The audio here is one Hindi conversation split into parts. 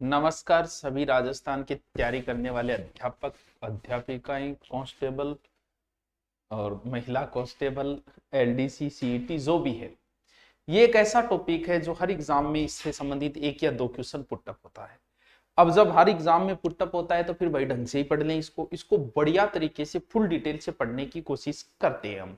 नमस्कार सभी राजस्थान की तैयारी करने वाले अध्यापक अध्यापिकाएं कांस्टेबल और महिला कांस्टेबल एलडीसी सीईटी जो भी है। ये एक ऐसा टॉपिक है जो हर एग्जाम में इससे संबंधित एक या दो क्वेश्चन पुटअप होता है। अब जब हर एग्जाम में पुटअप होता है तो फिर भाई ढंग से ही पढ़ लें, इसको बढ़िया तरीके से फुल डिटेल से पढ़ने की कोशिश करते हैं हम।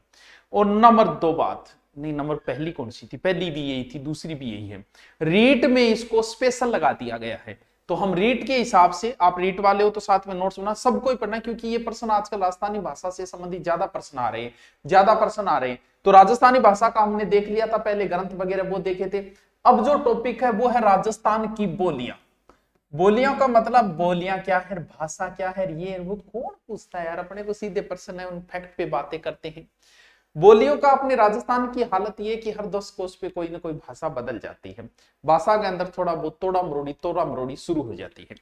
और नंबर दो बात नहीं, नंबर पहली कौन सी थी? पहली भी यही थी, दूसरी भी यही है। रीट में इसको स्पेशल लगा दिया गया है, तो हम रीट के हिसाब से, आप रीट वाले हो तो साथ में नोट्स बना, सबको ही पढ़ना, क्योंकि ये प्रश्न आजकल राजस्थानी भाषा से संबंधित ज्यादा प्रश्न आ रहे हैं। तो राजस्थानी भाषा का हमने देख लिया था, पहले ग्रंथ वगैरह वो देखे थे। अब जो टॉपिक है वो है राजस्थान की बोलियां। बोलियों का मतलब बोलियां क्या है, भाषा क्या है, ये वो कौन पूछता है यार, अपने को सीधे प्रश्न है, उन फैक्ट पे बातें करते हैं। बोलियों का अपने राजस्थान की हालत ये कि हर 10 कोस पे कोई ना कोई भाषा बदल जाती है। भाषा के अंदर थोड़ा बहुत तोड़ा मरोड़ी शुरू हो जाती है।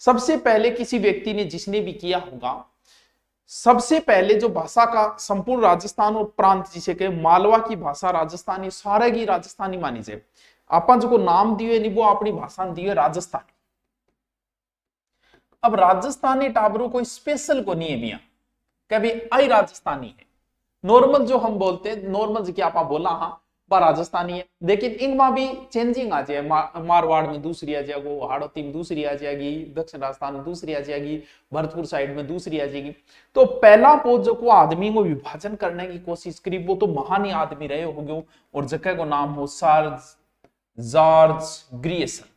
सबसे पहले किसी व्यक्ति ने, जिसने भी किया होगा, सबसे पहले जो भाषा का संपूर्ण राजस्थान और प्रांत जिसे कहे मालवा की भाषा राजस्थानी, सारे की राजस्थानी मानी जाए। अपन जो नाम दिए नहीं वो अपनी भाषा दिए राजस्थानी। अब राजस्थानी टाबरों को स्पेशल को नहीं है मिया, कभी आई राजस्थानी है। नॉर्मल जो हम बोलते हैं, नॉर्मल क्या आप बोला, हाँ वह राजस्थानी है, लेकिन इनमें भी चेंजिंग आ जाए। मारवाड़ में दूसरी आ जाएगी, हाड़ौती में दूसरी आ जाएगी, दक्षिण राजस्थान में दूसरी आ जाएगी, भरतपुर साइड में दूसरी आ जाएगी। तो पहला पोज जो को आदमी को विभाजन करने की कोशिश करी, वो तो महान आदमी रहे हो, और जगह को नाम हो सर जॉर्ज ग्रियर्सन।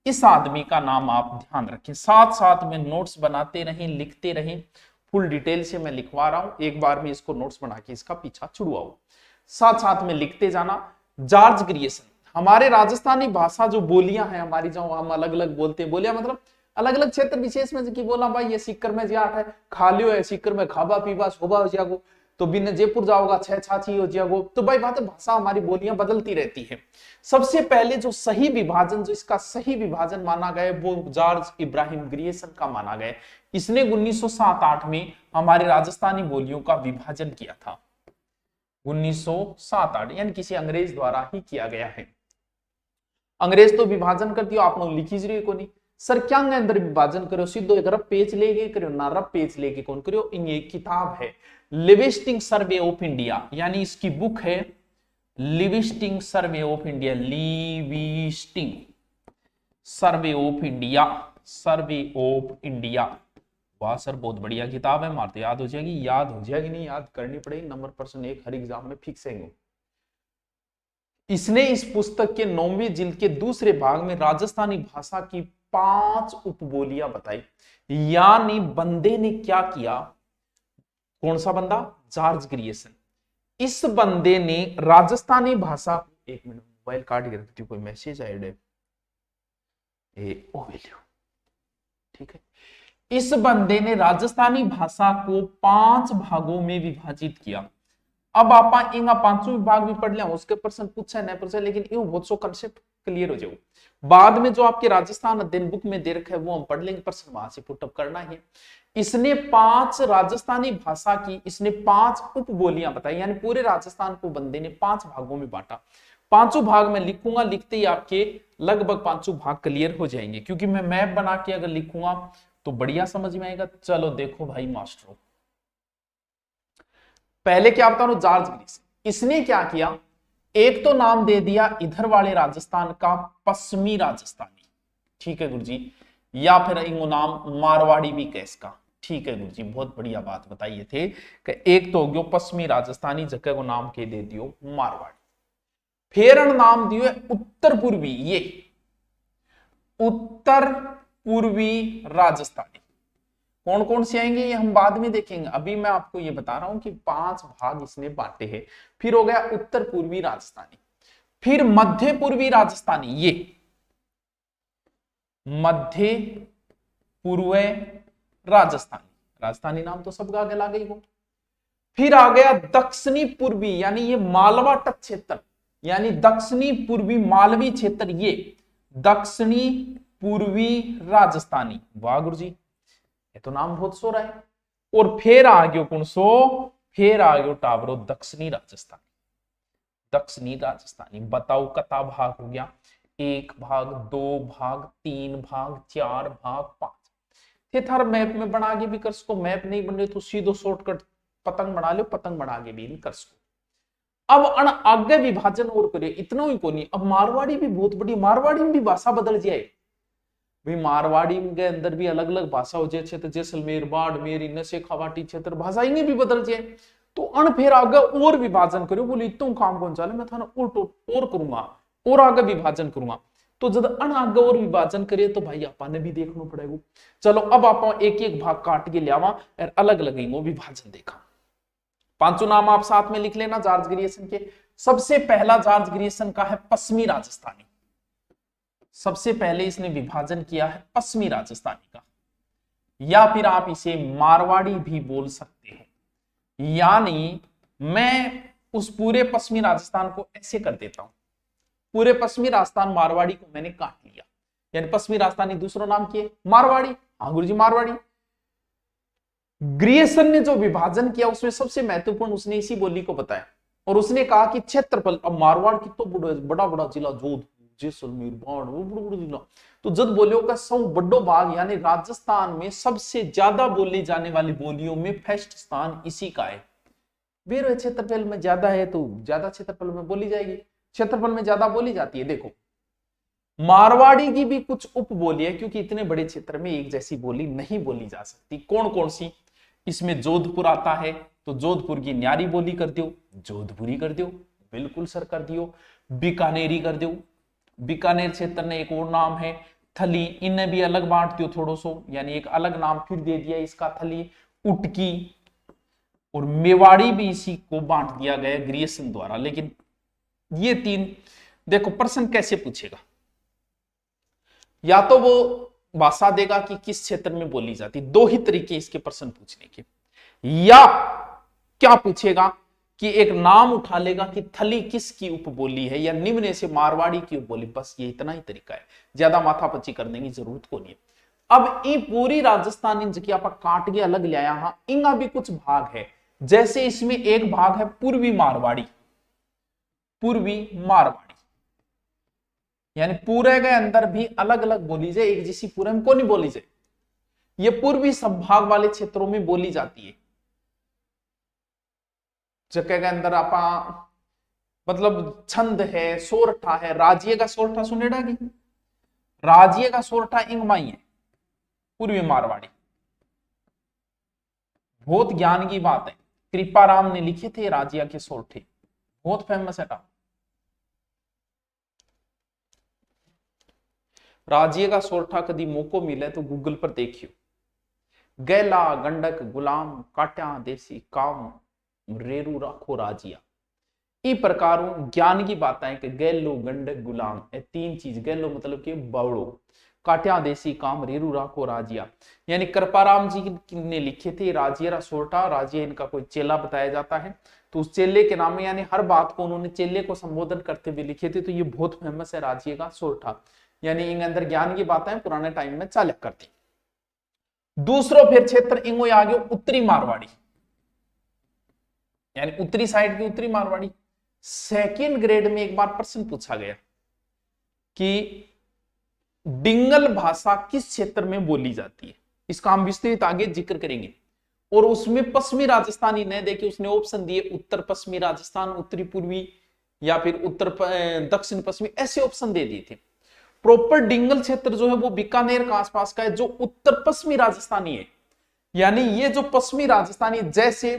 इस आदमी का नाम आप ध्यान रखें, साथ साथ में नोट्स बनाते रहें, लिखते रहें। फुल डिटेल से मैं लिखवा रहा हूं, एक बार में इसको नोट्स बना के इसका पीछा छुड़वाओ, साथ साथ में लिखते जाना। जॉर्ज ग्रियर्सन, हमारे राजस्थानी भाषा जो बोलियां हैं हमारी, जो हम अलग अलग बोलते हैं, बोलियां मतलब अलग अलग क्षेत्र विशेष में की बोला, भाई ये सीकर में जाट है, खा लियो है, सीकर में खाबा पीबा शोभा हो जागो, तो बिना जयपुर जाओगा छह छाछी हो जाओगे। तो भाई बात है, भाषा हमारी बोलियां बदलती रहती है। सबसे पहले जो सही विभाजन, जो इसका सही विभाजन माना गया वो जॉर्ज इब्राहिम ग्रियर्सन का माना गया। इसने 1907-8 में हमारे राजस्थानी बोलियों का विभाजन किया था। 1907-8 यानी किसी अंग्रेज द्वारा ही किया गया है। अंग्रेज तो विभाजन कर दियो, आप लोग लिखी जरिए को नहीं सर, क्या अंदर विभाजन करो, सीधो एक रब पेज लेके करो ना, रब पेज लेके कौन करो। इन ये किताब है लिविस्टिंग सर्वे ऑफ इंडिया, यानी इसकी बुक है linguistic survey of India, linguistic survey of India, survey of India. वाह सर बहुत बढ़िया किताब है, मारते याद हो जाएगी, याद हो जाएगी नहीं, याद करनी पड़ेगी, नंबर % 1 हर एग्जाम में फिक्स है। इसने इस पुस्तक के 9वें जिल्द के दूसरे भाग में राजस्थानी भाषा की 5 उपबोलियां बताई। यानी बंदे ने क्या किया, कौन सा बंदा? George Grierson. इस बंदे ने राजस्थानी भाषा, एक मिनट मोबाइल काट के रखती हूँ, कोई मैसेज आया है, ठीक है। इस बंदे ने राजस्थानी भाषा को 5 भागों में विभाजित किया। अब आप इन 5 विभाग भी पढ़ लिया, उसके प्रश्न पूछा नहीं पूछा, लेकिन यूं बहुत सो कंसेप्ट क्लियर हो जाओ। बाद में जो आपके राजस्थान अध्ययन बुक में दे रखा है वो हम पढ़ लेंगे, प्रश्न वहां से पुटअप करना है। इसने 5 राजस्थानी भाषा की, इसने 5 उपबोलियां बताई, यानी पूरे राजस्थान को बंदे ने 5 भागों में बांटा। 5 भाग में लिखूंगा, लिखते ही आपके लगभग 5 भाग क्लियर हो जाएंगे, क्योंकि मैं मैप बना के अगर लिखूंगा तो बढ़िया समझ में आएगा। चलो देखो भाई मास्टरों, पहले क्या बता रहा हूं, जॉर्ज ग्रियर्सन। इसने क्या किया, एक तो नाम दे दिया इधर वाले राजस्थान का पश्चिमी राजस्थानी, ठीक है गुरुजी, या फिर इनको नाम मारवाड़ी भी कह इसका, ठीक है गुरुजी, बहुत बढ़िया बात बताइए थे कि एक तो हो गयो पश्चिमी राजस्थानी, जगह को नाम के दे दियो मारवाड़ी। फिर नाम दियो उत्तर पूर्वी, ये उत्तर पूर्वी राजस्थानी। कौन कौन से आएंगे ये हम बाद में देखेंगे, अभी मैं आपको ये बता रहा हूं कि 5 भाग इसने बांटे हैं। फिर हो गया उत्तर पूर्वी राजस्थानी, फिर मध्य पूर्वी राजस्थानी, ये मध्य पूर्व राजस्थानी, राजस्थानी नाम तो सबका आगे लागे वो। फिर आ गया दक्षिणी पूर्वी, यानी ये मालवा तट क्षेत्र, यानी दक्षिणी पूर्वी मालवी क्षेत्र, ये दक्षिणी पूर्वी राजस्थानी। वाह गुरुजी, ये तो नाम बहुत सो रहा है। और फिर आ गयो कौन सो, फिर आ गयो टावरो दक्षिणी राजस्थानी, दक्षिणी राजस्थानी। बताओ कता भाग हो गया, 1 भाग 2 भाग 3 भाग 4 भाग 5 थे। थार मैप में बना के भी कर सको, मैप नहीं बन रहे तो सीधो शॉर्टकट पतंग बना लो, पतंग बना के भी कर सको। अब अण आगे विभाजन और करे इतना ही को नहीं। अब मारवाड़ी भी बहुत बड़ी, मारवाड़ी में भी भाषा बदल जाए भाई, मारवाड़ी के अंदर भी अलग अलग भाषा हो जाए क्षेत्र, जैसलमेर बाड़मेर इनसे शेखावाटी क्षेत्र भाषा इन्हें भी बदल जाए। तो अण फिर आगे और विभाजन करो, बोले इतना काम कौन चाले, मैं थाना उल्टो और करूंगा और आगे विभाजन करूंगा। तो जब अण आगे और विभाजन करे तो भाई आपने भी देखना पड़ेगा। चलो अब आप एक एक भाग काट के लियावा और अलग अलग विभाजन देखा। पांचों नाम आप साथ में लिख लेना जॉर्ज ग्रियर्सन के। सबसे पहला जॉर्ज ग्रियर्सन का है पश्चिमी राजस्थानी, सबसे पहले इसने विभाजन किया है पश्चिमी राजस्थानी का, या फिर आप इसे मारवाड़ी भी बोल सकते हैं। यानी मैं उस पूरे पश्चिमी राजस्थान को ऐसे कर देता हूं, पूरे पश्चिमी राजस्थान मारवाड़ी को मैंने काट लिया, यानी पश्चिमी राजस्थानी दूसरा नाम किए मारवाड़ी। हाँ गुरुजी मारवाड़ी। ग्रियर्सन ने जो विभाजन किया उसमें सबसे महत्वपूर्ण उसने इसी बोली को बताया, और उसने कहा कि क्षेत्रफल, अब मारवाड़ की तो बड़ा बड़ा जिला जोधपुर जैसलमेर बाड़ वो बड़ा बड़ा जिला, तो जब बोलियों का सौ बड़ो भाग यानी राजस्थान में सबसे ज्यादा बोली जाने वाली बोलियों में फर्स्ट स्थान इसी का है। वीर क्षेत्रफल में ज्यादा है तो ज्यादा क्षेत्रफल में बोली जाएगी, क्षेत्रफल में ज्यादा बोली जाती है। देखो मारवाड़ी की भी कुछ उपबोली है, क्योंकि इतने बड़े क्षेत्र में एक जैसी बोली नहीं बोली जा सकती। कौन कौन सी? इसमें जोधपुर आता है, तो जोधपुर की न्यारी बोली कर दो, जोधपुरी कर दो, बिल्कुल सर कर दियो। बीकानेरी कर दो, बीकानेर क्षेत्र ने एक और नाम है। थली, इन्हें भी अलग बांट दियो थोड़ो सो, यानी एक अलग नाम फिर दे दिया इसका थली। उटकी और मेवाड़ी भी इसी को बांट दिया गया ग्रियर्सन द्वारा। लेकिन ये तीन देखो प्रश्न कैसे पूछेगा, या तो वो भाषा देगा कि किस क्षेत्र में बोली जाती, दो ही तरीके इसके प्रश्न पूछने के, या क्या पूछेगा कि एक नाम उठा लेगा कि थली किसकी उपबोली है या निम्न से मारवाड़ी की उपबोली, बस ये इतना ही तरीका है, ज्यादा माथापच्ची करने की जरूरत को नहीं है। अब ये पूरी राजस्थान इन जगह आप काट के अलग लिया, हाँ इनका भी कुछ भाग है, जैसे इसमें एक भाग है पूर्वी मारवाड़ी, पूर्वी मारवाड़ी यानी पूरे के अंदर भी अलग अलग बोली जाए, एक जैसी पूरे में को नहीं बोली जाए, ये पूर्वी संभाग वाले क्षेत्रों में बोली जाती है। जगह के अंदर आपा मतलब छंद है, सोरठा है, राज्य का सोरठा सुनेड़ा की, राज्य का सोरठा इंगमाई है पूर्वी मारवाड़ी। बहुत ज्ञान की बात है, कृपाराम ने लिखे थे राज्य के सोरठे, बहुत फेमस है। राज्य का सोरठा कभी मौको मिले तो गूगल पर देखियो। गैला गंडक गुलाम काट्या देसी काम रेरू राखो राजिया, ई प्रकार ज्ञान की बात है कि गैलो गंडक गुलाम ये तीन चीज, गैलो मतलब कि बावड़ो, काट्या देसी काम रेरू राखो राजिया, यानी कृपाराम जी ने लिखे थे राज्य सोरठा। राज्य इनका कोई चेला बताया जाता है, तो उस चेले के नाम में यानी हर बात को उन्होंने चेले को संबोधन करते हुए लिखे थे, तो ये बहुत फेमस है राज्य का सोरठा, यानी इन अंदर ज्ञान की बातें पुराने टाइम में चालक करती। दूसरो फिर क्षेत्र इंगो आ गयो उत्तरी मारवाड़ी, यानी उत्तरी साइड की उत्तरी मारवाड़ी। सेकेंड ग्रेड में एक बार प्रश्न पूछा गया कि डिंगल भाषा किस क्षेत्र में बोली जाती है, इसका हम विस्तृत आगे जिक्र करेंगे। और उसमें पश्चिमी राजस्थानी ने देखे, उसने ऑप्शन दिए उत्तर पश्चिमी राजस्थान, उत्तरी पूर्वी या फिर उत्तर दक्षिण पश्चिमी, ऐसे ऑप्शन दे दिए थे। प्रॉपर डिंगल क्षेत्र जो है वो बीकानेर के आसपास का है, जो उत्तर पश्चिमी राजस्थानी है। यानी ये जो पश्चिमी राजस्थानी, जैसे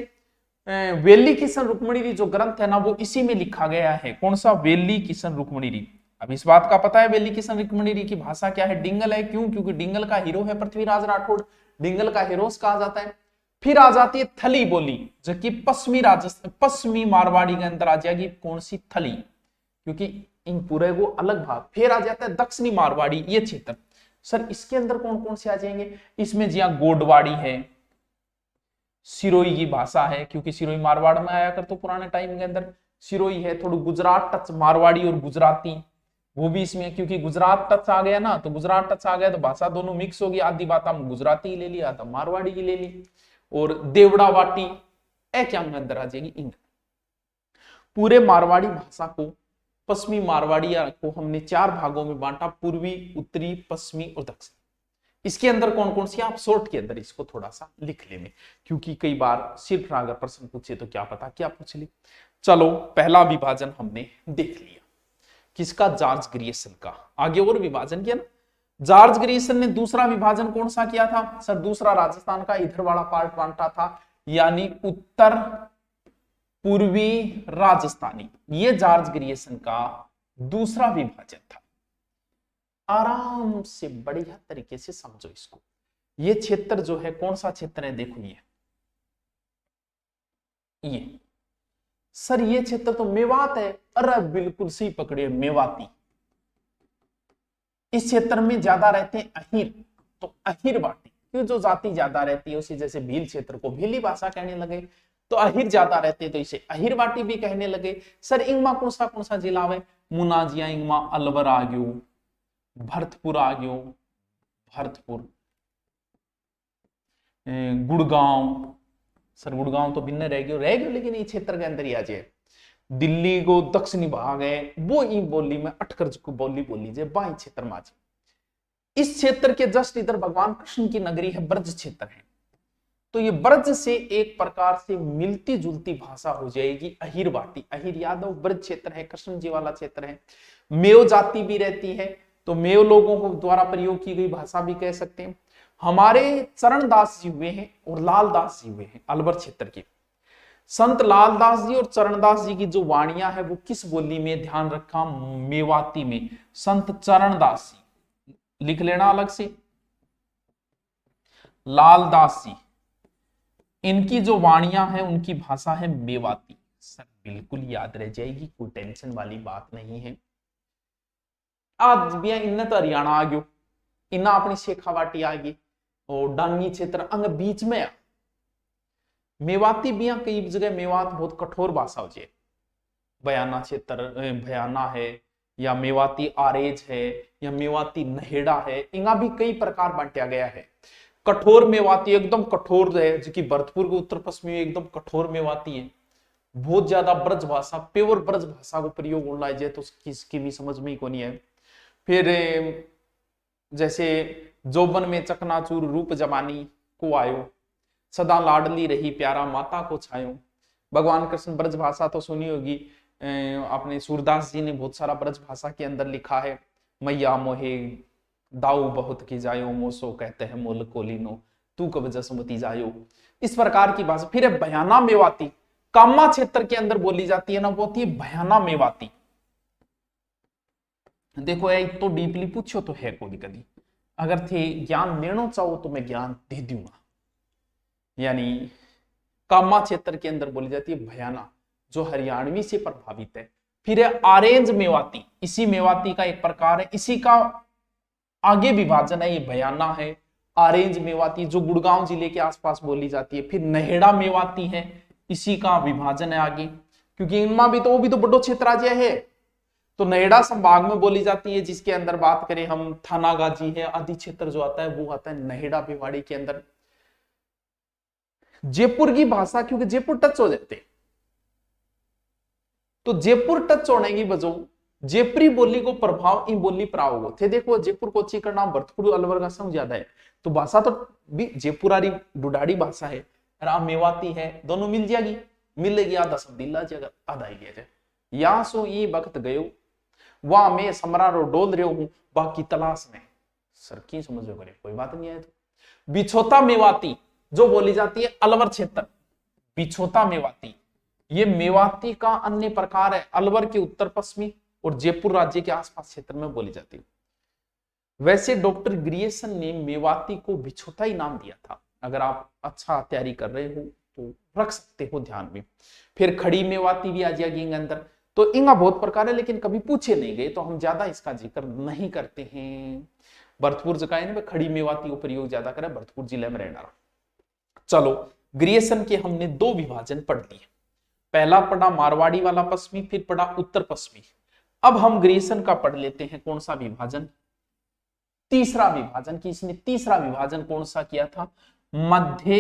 वेली किशन रुक्मणी जो ग्रंथ है ना, वो इसी में लिखा गया है। कौन सा? वेली किशन रुक्मणी। अब इस बात का पता है वेली किशन रुक्मणी की भाषा क्या है? डिंगल है। क्यों? क्योंकि डिंगल का हीरो है पृथ्वीराज राठौड़, डिंगल का हीरोस कहा जाता है। फिर आ जाती है थली बोली, जो कि पश्चिमी राजस्थान पश्चिमी मारवाड़ी के अंदर आ जाएगी। कौन सी? थली, क्योंकि इन पूरे को अलग भाग। फिर आ जाता है दक्षिणी मारवाड़ी, ये क्षेत्र। सर इसके अंदर कौन कौन से आ जाएंगे? इसमें जी गोडवाड़ी है, सिरोही की भाषा है, क्योंकि सिरोही मारवाड़ में आया कर, तो पुराने टाइम के अंदर सिरोही है। थोड़ी गुजरात टच, मारवाड़ी और गुजराती वो भी इसमें, क्योंकि गुजरात टच आ गया ना, तो गुजरात टच आ गया तो भाषा दोनों मिक्स होगी। आधी बात हम गुजराती ले ली, आधा मारवाड़ी की ले ली। और देवड़ा वाटी ए क्या अंदर आ जाएगी। इन पूरे मारवाड़ी भाषा को पश्चिमी मारवाड़िया को हमने 4 भागों में बांटा, पूर्वी, उत्तरी, पश्चिमी और दक्षिण। इसके अंदर कौन कौन सी, आप शॉर्ट के अंदर इसको थोड़ा सा लिख लेंगे, क्योंकि कई बार सिर्फ अगर प्रश्न पूछे तो क्या पता क्या पूछ ले। चलो पहला विभाजन हमने देख लिया, किसका, जॉर्ज ग्रियर्सन का। आगे और विभाजन किया ना जॉर्ज ग्रियर्सन ने। दूसरा विभाजन कौन सा किया था सर, दूसरा राजस्थान का इधर वाला पार्ट बांटा था, यानी उत्तर पूर्वी राजस्थानी। ये जॉर्ज ग्रियर्सन का दूसरा विभाजन था। आराम से बढ़िया तरीके से समझो इसको। ये क्षेत्र जो है कौन सा क्षेत्र है, देखो ये सर ये क्षेत्र तो मेवात है। अरे बिल्कुल सही पकड़िए, मेवाती। इस क्षेत्र में ज्यादा रहते हैं अहिर, तो अहिरवाटी, क्यों जो जाति ज्यादा रहती है उसी, जैसे भील क्षेत्र को भीली भाषा कहने लगे, तो अहिर ज्यादा रहते हैं तो इसे अहिरवाटी भी कहने लगे। सर इंगमा कौन सा जिला है, मुनाजिया, इंगमा, अलवर आ गयो, भरतपुर आ गयो, भरतपुर, गुड़गांव, सर गुड़गांव तो भिन्न रह गयो लेकिन ये क्षेत्र के अंदर ही आ जाए। दिल्ली को दक्षिणी भाग है, वो ई बोली में अटकर को बोली बोली जाए, बाई क्षेत्र में आ जाए। इस क्षेत्र के जस्ट इधर भगवान कृष्ण की नगरी है, ब्रज क्षेत्र है, तो ये ब्रज से एक प्रकार से मिलती जुलती भाषा हो जाएगी अहिरवाटी। अहिर यादव ब्रज क्षेत्र है, कृष्ण जी वाला क्षेत्र है। मेव जाति भी रहती है, तो मेव लोगों को द्वारा प्रयोग की गई भाषा भी कह सकते हैं। हमारे चरणदास जी हुए हैं और लालदास जी हुए हैं अलवर क्षेत्र के। संत लालदास जी और चरणदास जी की जो वाणियां है वो किस बोली में, ध्यान रखा, मेवाती में। संत चरणदास जी लिख लेना अलग से, लालदास जी, इनकी जो वाणियां हैं उनकी भाषा है मेवाती। सर बिल्कुल याद रह जाएगी, कोई टेंशन वाली बात नहीं है। आज भी इन्हें तो हरियाणा आ गयो, इन्हें अपनी शेखावाटी आ गई और डांगी क्षेत्र अंग बीच में। मेवाती भी कई जगह मेवात बहुत कठोर भाषा हो जाए, बयाना क्षेत्र बयाना है, या मेवाती आरेज है, या मेवाती नहेड़ा है, इनका भी कई प्रकार बांटा गया है। कठोर मेवाती एकदम कठोर है, जो कि भरतपुर के उत्तर पश्चिमी में एकदम कठोर मेवाती है। बहुत ज्यादा ब्रज भाषा, प्योर ब्रज भाषा को प्रयोग होना जाए तो किसकी भी समझ में ही को नहीं है। फिर जैसे जोबन में चकनाचूर रूप जवानी को आयो, सदा लाडली रही प्यारा माता को छायो। भगवान कृष्ण ब्रज भाषा तो सुनी होगी, अपने सूरदास जी ने बहुत सारा ब्रज भाषा के अंदर लिखा है। मैया मोहे दाऊ बहुत की जायो, मोसो कहते हैं मोल कोलिनो, तू कब जसमती जायो। इस प्रकार की भाषा। फिर बयाना मेवाती, कामा क्षेत्र के अंदर बोली जाती है ना, वो होती है बयाना मेवाती। देखो एक तो डीपली पूछो तो है कोई कभी, अगर थे ज्ञान लेना चाहो तो मैं ज्ञान दे दूंगा। यानी कामा क्षेत्र के अंदर बोली जाती है बयाना, जो हरियाणवी से प्रभावित है। फिर है आरेंज मेवाती, इसी मेवाती का एक प्रकार है, इसी का आगे विभाजन है, ये बयाना है। आरेंज मेवाती जो गुड़गांव जिले के आसपास बोली जाती है। फिर नहेड़ा मेवाती है, इसी का विभाजन है आगे, क्योंकि इनमें भी तो वो भी तो बड़ो क्षेत्र राज्य है, तो नहेड़ा संभाग में बोली जाती है। जिसके अंदर बात करें हम थानागाजी है आदि क्षेत्र जो आता है वो आता है नहेड़ा भिवाड़ी के अंदर। जयपुर की भाषा, क्योंकि जयपुर टच हो जाते, तो जयपुर टच होने की वजह जयपुरी बोली को प्रभाव इन बोली प्राव थे। देखो जयपुर कोची का नाम भरतपुर अलवर का सम ज्यादा है, तो भाषा तो भी जयपुरारी डुडाड़ी भाषा है, राम मेवाती है, दोनों मिल जाएगी, मिलेगी आधा सब दिल्ला जगह आधा ही लिया जाए। या सो ये वक्त गयो वहां मैं समरारो डोल रहे हूं बाकी तलाश में। सर की समझो करे, कोई बात नहीं है। तो बिछोता मेवाती जो बोली जाती है अलवर क्षेत्र, बिछोता मेवाती, ये मेवाती का अन्य प्रकार है, अलवर के उत्तर पश्चिमी और जयपुर राज्य के आसपास क्षेत्र में बोली जाती है। वैसे डॉक्टर ग्रियर्सन ने मेवाती को बिछोता ही नाम दिया था। अगर आप अच्छा तैयारी कर रहे हो तो रख सकते हो ध्यान में। फिर खड़ी मेवाती भी आ जाएगी इंग अंदर, तो इंगा बहुत प्रकार है लेकिन कभी पूछे नहीं गए, तो हम ज्यादा इसका जिक्र नहीं करते हैं। भरतपुर जगह में खड़ी मेवाती का प्रयोग ज्यादा करें, भरतपुर जिले में रहना। चलो ग्रियर्सन के हमने 2 विभाजन पढ़ लिए, पहला पढ़ा मारवाड़ी वाला पश्चिमी, फिर पढ़ा उत्तर पश्चिमी। अब हम ग्रियर्सन का पढ़ लेते हैं कौन सा विभाजन, तीसरा विभाजन। कि इसने तीसरा विभाजन कौन सा किया था, मध्य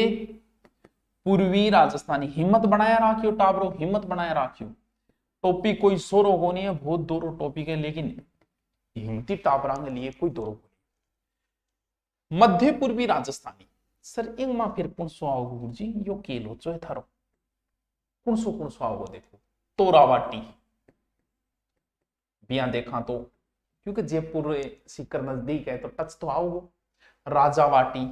पूर्वी राजस्थानी। हिम्मत बनाया राखियो टाबरो, हिम्मत बनाया राखियो। टॉपिक कोई सोरो को नहीं है, बहुत दोरो टॉपिक है, लेकिन हिमती टापरांग लिए कोई दोरो को नहीं। मध्य पूर्वी राजस्थानी सर इंग मा फिर कौन सो आओ गुरुजी, यो केलो चो थारो कौन सो आओ देखो। तोरावाटी बिया देखा तो, क्योंकि जयपुर सीकर नजदीक है तो टच तो आओ। राजावाटी,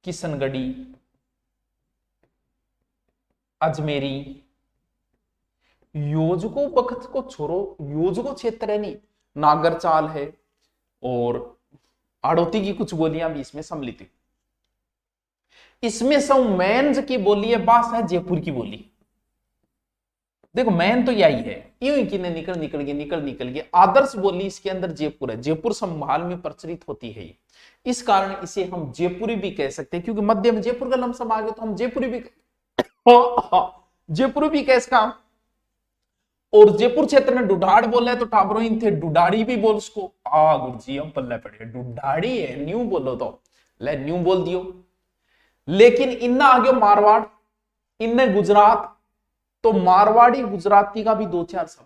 किशनगढ़ी, अजमेरी, योजको बखत को छोरो, योजको क्षेत्र है नहीं, नागरचाल है और आड़ोती की कुछ बोलियां भी इसमें सम्मिलित है। इसमें सब मैंज की बोली है, बास है जयपुर की बोली। देखो मैन तो यही है, यूं ही कि निकल गए। आदर्श बोली इसके अंदर जयपुर है, जयपुर संभाल में प्रचलित होती है। इस कारण इसे हम जयपुरी भी कह सकते हैं, क्योंकि मध्य में जयपुर का लमसम आ गया तो हम जयपुरी भी जयपुरी भी कह इसका। और जयपुर क्षेत्र में डुडाड़ बोला है तो टाबरोइन थे डुडाड़ी भी बोल उसको। गुरुजी हम पल्ले पड़े, डुडाड़ी है न्यू बोलो तो ले न्यू बोल दियो। लेकिन इन्ना आ गया मारवाड़, इनने गुजरात, तो मारवाड़ी गुजराती का भी 2-4 शब्द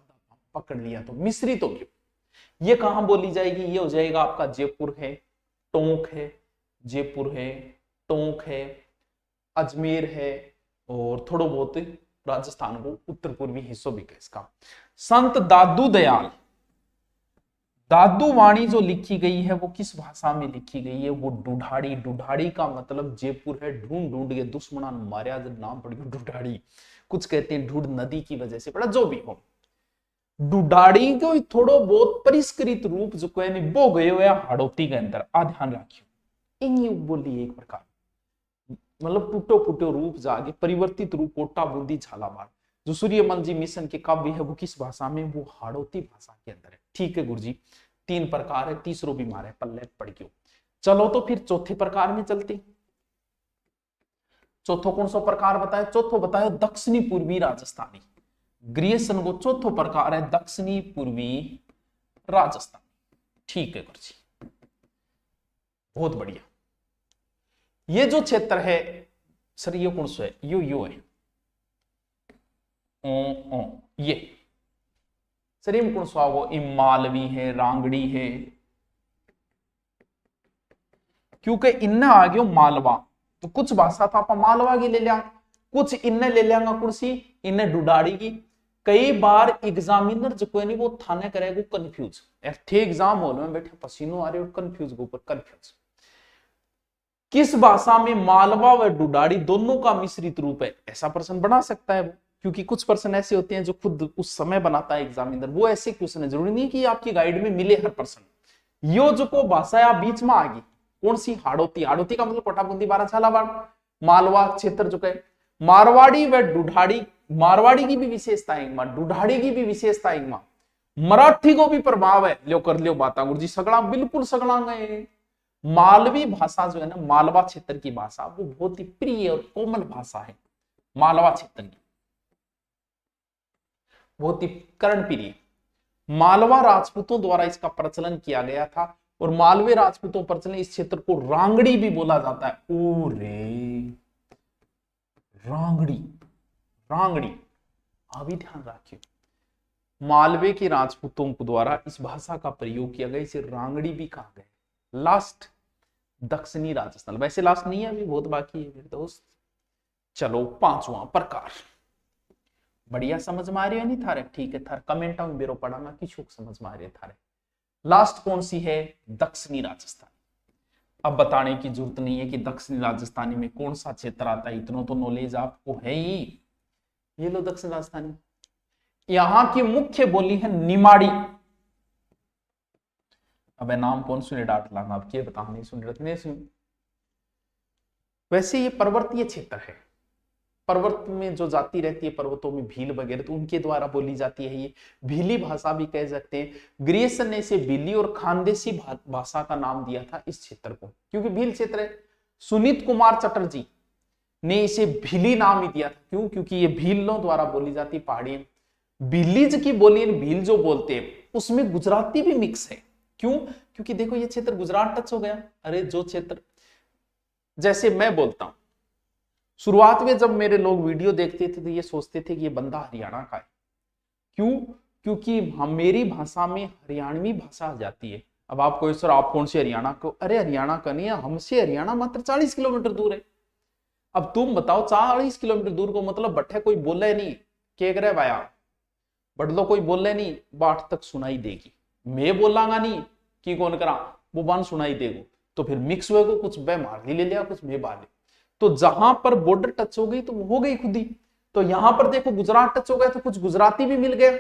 पकड़ लिया तो मिश्रित हो गया। ये कहां बोली जाएगी, ये हो जाएगा आपका जयपुर है, टोंक है, जयपुर है, टोंक है, अजमेर है और थोड़ा बहुत राजस्थान को उत्तर पूर्वी हिस्सों भी इसका। संत दादू दयाल, दादू वाणी जो लिखी गई है वो किस भाषा में लिखी गई है, वो डुडाड़ी। डुडाड़ी का मतलब जयपुर है, ढूंढ ढूंढ के दुश्मना मारिया जब नाम पड़ गया डुडाड़ी। कुछ कहते हैं ढूंढ नदी की वजह से पड़ा, जो भी हो। डुडाड़ी को थोड़ो बहुत परिष्कृत रूप जो कहने वो गए हुए हाड़ौती के अंदर, आ ध्यान रखियो। इन बोली एक प्रकार मतलब टूटो फूटो रूप जागे, परिवर्तित रूप कोटा बूंदी झालावाड़। जो सूर्यमल जी मिशन के काव्य है वो किस भाषा में, वो हाड़ौती भाषा के अंदर है। ठीक है गुरुजी, 3 प्रकार है, तीसरो बीमार है पल्ले पड़ गयो। चलो तो फिर चौथे प्रकार में चलते। चौथो कौन सा प्रकार बताए, चौथो बताओ दक्षिणी पूर्वी राजस्थानी। ग्रियसन को चौथो प्रकार है दक्षिणी पूर्वी राजस्थान। ठीक है गुरुजी, बहुत बढ़िया। ये जो क्षेत्र है सर ये कौन सा है, यो है ये सर ये कौन सा वो मालवी है, रांगड़ी है, क्योंकि इनने आ गयो मालवा तो कुछ भाषा था आप मालवा की ले लिया, कुछ इनने ले लिया कौन सी, इनने डुडाड़ी की। कई बार एग्जामिनर जो कोई नहीं वो थाने करेगा कंफ्यूज, थे एग्जाम हॉल में बैठे पसीनों आ रहे हो कंफ्यूज के ऊपर कंफ्यूज। किस भाषा में मालवा व डुडाड़ी दोनों का मिश्रित रूप है, ऐसा प्रश्न बना सकता है वो, क्योंकि कुछ प्रश्न ऐसे होते हैं जो खुद उस समय बनाता है एग्जामिनर, वो ऐसे क्वेश्चन है, जरूरी नहीं कि आपकी गाइड में मिले हर प्रश्न। यो जो को भाषा या बीच में आ गई कौन सी, हाड़ौती। हाड़ौती का मतलब कोटाबूंदी बारा झालावाड़ मालवा क्षेत्र जो कहे। मारवाड़ी व डुडाड़ी, मारवाड़ी की भी विशेषता है, डुडाड़ी की भी विशेषता है, मराठी को भी प्रभाव है। लो कर लियो बात गुरुजी, सगड़ा बिल्कुल सगड़ा गए। मालवी भाषा जो है ना, मालवा क्षेत्र की भाषा वो बहुत ही प्रिय और कोमल भाषा है, मालवा क्षेत्र की बहुत ही कर्णप्रिय। मालवा राजपूतों द्वारा इसका प्रचलन किया गया था और मालवे राजपूतों प्रचलन इस क्षेत्र को रांगड़ी भी बोला जाता है। ओ रे रांगड़ी, रांगड़ी अभी ध्यान रखिए, मालवे के राजपूतों द्वारा इस भाषा का प्रयोग किया गया, इसे रांगड़ी भी कहा गया। लास्ट दक्षिणी राजस्थान, वैसे लास्ट नहीं है अभी बहुत बाकी है मेरे दोस्त। चलो 5वां प्रकार, बढ़िया समझ में आ रही है नहीं थारे, ठीक है थार कमेंट में बेरो पढ़ा ना किसी को समझ में आ रही है थारे। लास्ट कौन सी है, दक्षिणी राजस्थान। अब बताने की जरूरत नहीं है कि दक्षिणी राजस्थानी में कौन सा क्षेत्र आता है, इतना तो नॉलेज आपको है ही। ये लो दक्षिण राजस्थानी, यहां की मुख्य बोली है निमाड़ी। अब नाम कौन सुने डांट लाना, अब क्या बता नहीं सुन रहे सुन। वैसे ये पर्वतीय क्षेत्र है, पर्वत में जो जाति रहती है पर्वतों में भील वगैरह, तो उनके द्वारा बोली जाती है ये भीली भाषा भी कह सकते हैं। ग्रियसन ने इसे भीली और खानदेशी भाषा का नाम दिया था इस क्षेत्र को, क्योंकि भील क्षेत्र है। सुनीत कुमार चटर्जी ने इसे भीली नाम ही दिया था, क्यों, क्योंकि ये भीलों द्वारा बोली जाती पहाड़ी। भीलीज की बोली भील जो बोलते हैं उसमें गुजराती भी मिक्स है, क्यों, क्योंकि देखो ये क्षेत्र गुजरात टच हो गया। अरे जो क्षेत्र जैसे मैं बोलता हूं शुरुआत में जब मेरे लोग वीडियो देखते थे तो ये सोचते थे कि ये बंदा हरियाणा का है। क्यों? क्योंकि मेरी भाषा में हरियाणवी भाषा आ जाती है। अब आपको सर आप कौन से हरियाणा को, अरे हरियाणा का नहीं है, हमसे हरियाणा मात्र 40 किलोमीटर दूर है। अब तुम बताओ 40 किलोमीटर दूर को मतलब बट्ठे कोई बोले नहीं के करे भाया, बड़लो कोई बोले नहीं बाट तक सुनाई देगी। मैं बोलांगा नहीं कि कौन करा वो बान सुनाई देगो, तो फिर मिक्स हुए को कुछ बे मारली ले लिया कुछ मैं बाले, तो जहां पर बॉर्डर टच हो गई तो हो गई खुद ही। तो यहां पर देखो गुजरात टच हो गया तो कुछ गुजराती भी मिल गया।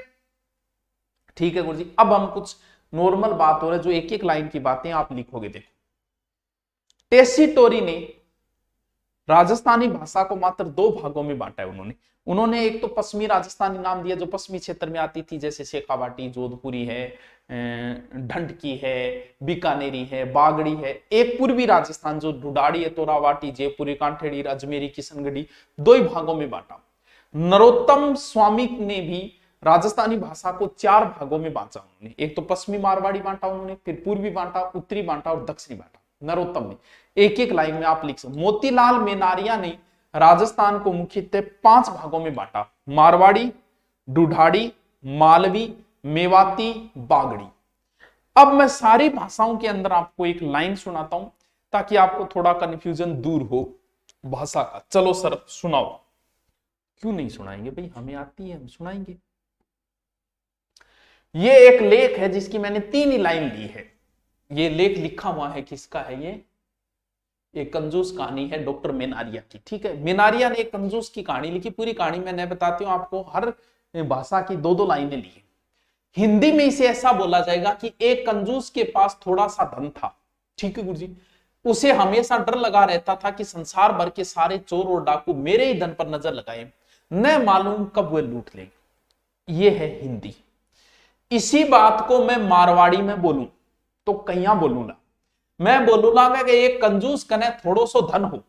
ठीक है गुरुजी, अब हम कुछ नॉर्मल बात हो रहा है जो एक एक लाइन की बातें आप लिखोगे। देखो टेसिटोरी ने राजस्थानी भाषा को मात्र 2 भागों में बांटा है उन्होंने एक तो पश्चिमी राजस्थानी नाम दिया जो पश्चिमी क्षेत्र में आती थी, जैसे शेखावाटी, जोधपुरी है, ढंडकी है, बीकानेरी है, बागड़ी है। एक पूर्वी राजस्थान जो ढूढ़ाड़ी है, तोरावाटी, जयपुरी, कांठेड़ी, अजमेरी, किशनगढ़ी, 2 ही भागों में बांटा। नरोत्तम स्वामी ने भी राजस्थानी भाषा को 4 भागों में बांटा उन्होंने। एक तो पश्चिमी मारवाड़ी बांटा उन्होंने, फिर पूर्वी बांटा, उत्तरी बांटा और दक्षिणी बांटा नरोत्तम ने। एक एक लाइन में आप लिख सकते। मोतीलाल मेनारिया ने राजस्थान को मुख्यतः 5 भागों में बांटा, मारवाड़ी, ढूढ़ाड़ी, मालवी, मेवाती, बागड़ी। अब मैं सारी भाषाओं के अंदर आपको एक लाइन सुनाता हूं ताकि आपको थोड़ा कंफ्यूजन दूर हो भाषा का। चलो सर सुनाओ। क्यों नहीं सुनाएंगे भाई, हमें आती है, हम सुनाएंगे। ये एक लेख है जिसकी मैंने 3 ही लाइन ली है। ये लेख लिखा हुआ है, किसका है ये? एक कंजूस कहानी है डॉक्टर मेनारिया की। ठीक है, मेनारिया ने एक कंजूस की कहानी लिखी। पूरी कहानी मैं नहीं बताती हूँ आपको, हर भाषा की 2-2 लाइनें ली है। हिंदी में इसे ऐसा बोला जाएगा कि एक कंजूस के पास थोड़ा सा धन था। ठीक है गुरुजी, उसे हमेशा डर लगा रहता था कि संसार भर के सारे चोर और डाकू मेरे ही धन पर नजर लगाए, न मालूम कब वे लूट लेंगे। ये है हिंदी। इसी बात को मैं मारवाड़ी में बोलूं तो कहिया बोलूंगा, मैं बोलूंगा कि एक कंजूस कने थोड़ो सो धन हो